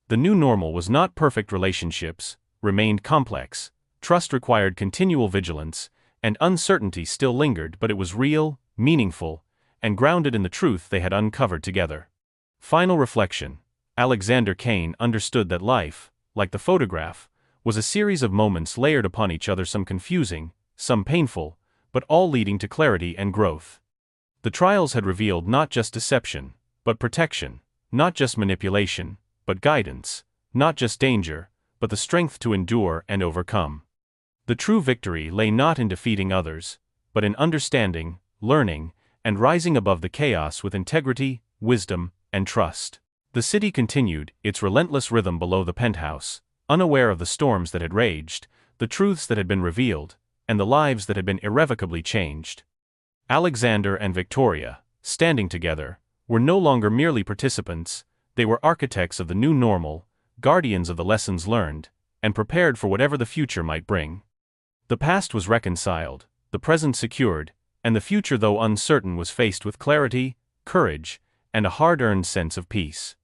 The new normal was not perfect. Relationships remained complex, trust required continual vigilance, and uncertainty still lingered, but it was real, meaningful, and grounded in the truth they had uncovered together. Final reflection. Alexander Kane understood that life, like the photograph, was a series of moments layered upon each other, some confusing, some painful, but all leading to clarity and growth. The trials had revealed not just deception, but protection, not just manipulation, but guidance, not just danger, but the strength to endure and overcome. The true victory lay not in defeating others, but in understanding, learning, and rising above the chaos with integrity, wisdom, and trust. The city continued its relentless rhythm below the penthouse, unaware of the storms that had raged, the truths that had been revealed, and the lives that had been irrevocably changed. Alexander and Victoria, standing together, were no longer merely participants, they were architects of the new normal, guardians of the lessons learned, and prepared for whatever the future might bring. The past was reconciled, the present secured, and the future, though uncertain, was faced with clarity, courage, and a hard-earned sense of peace.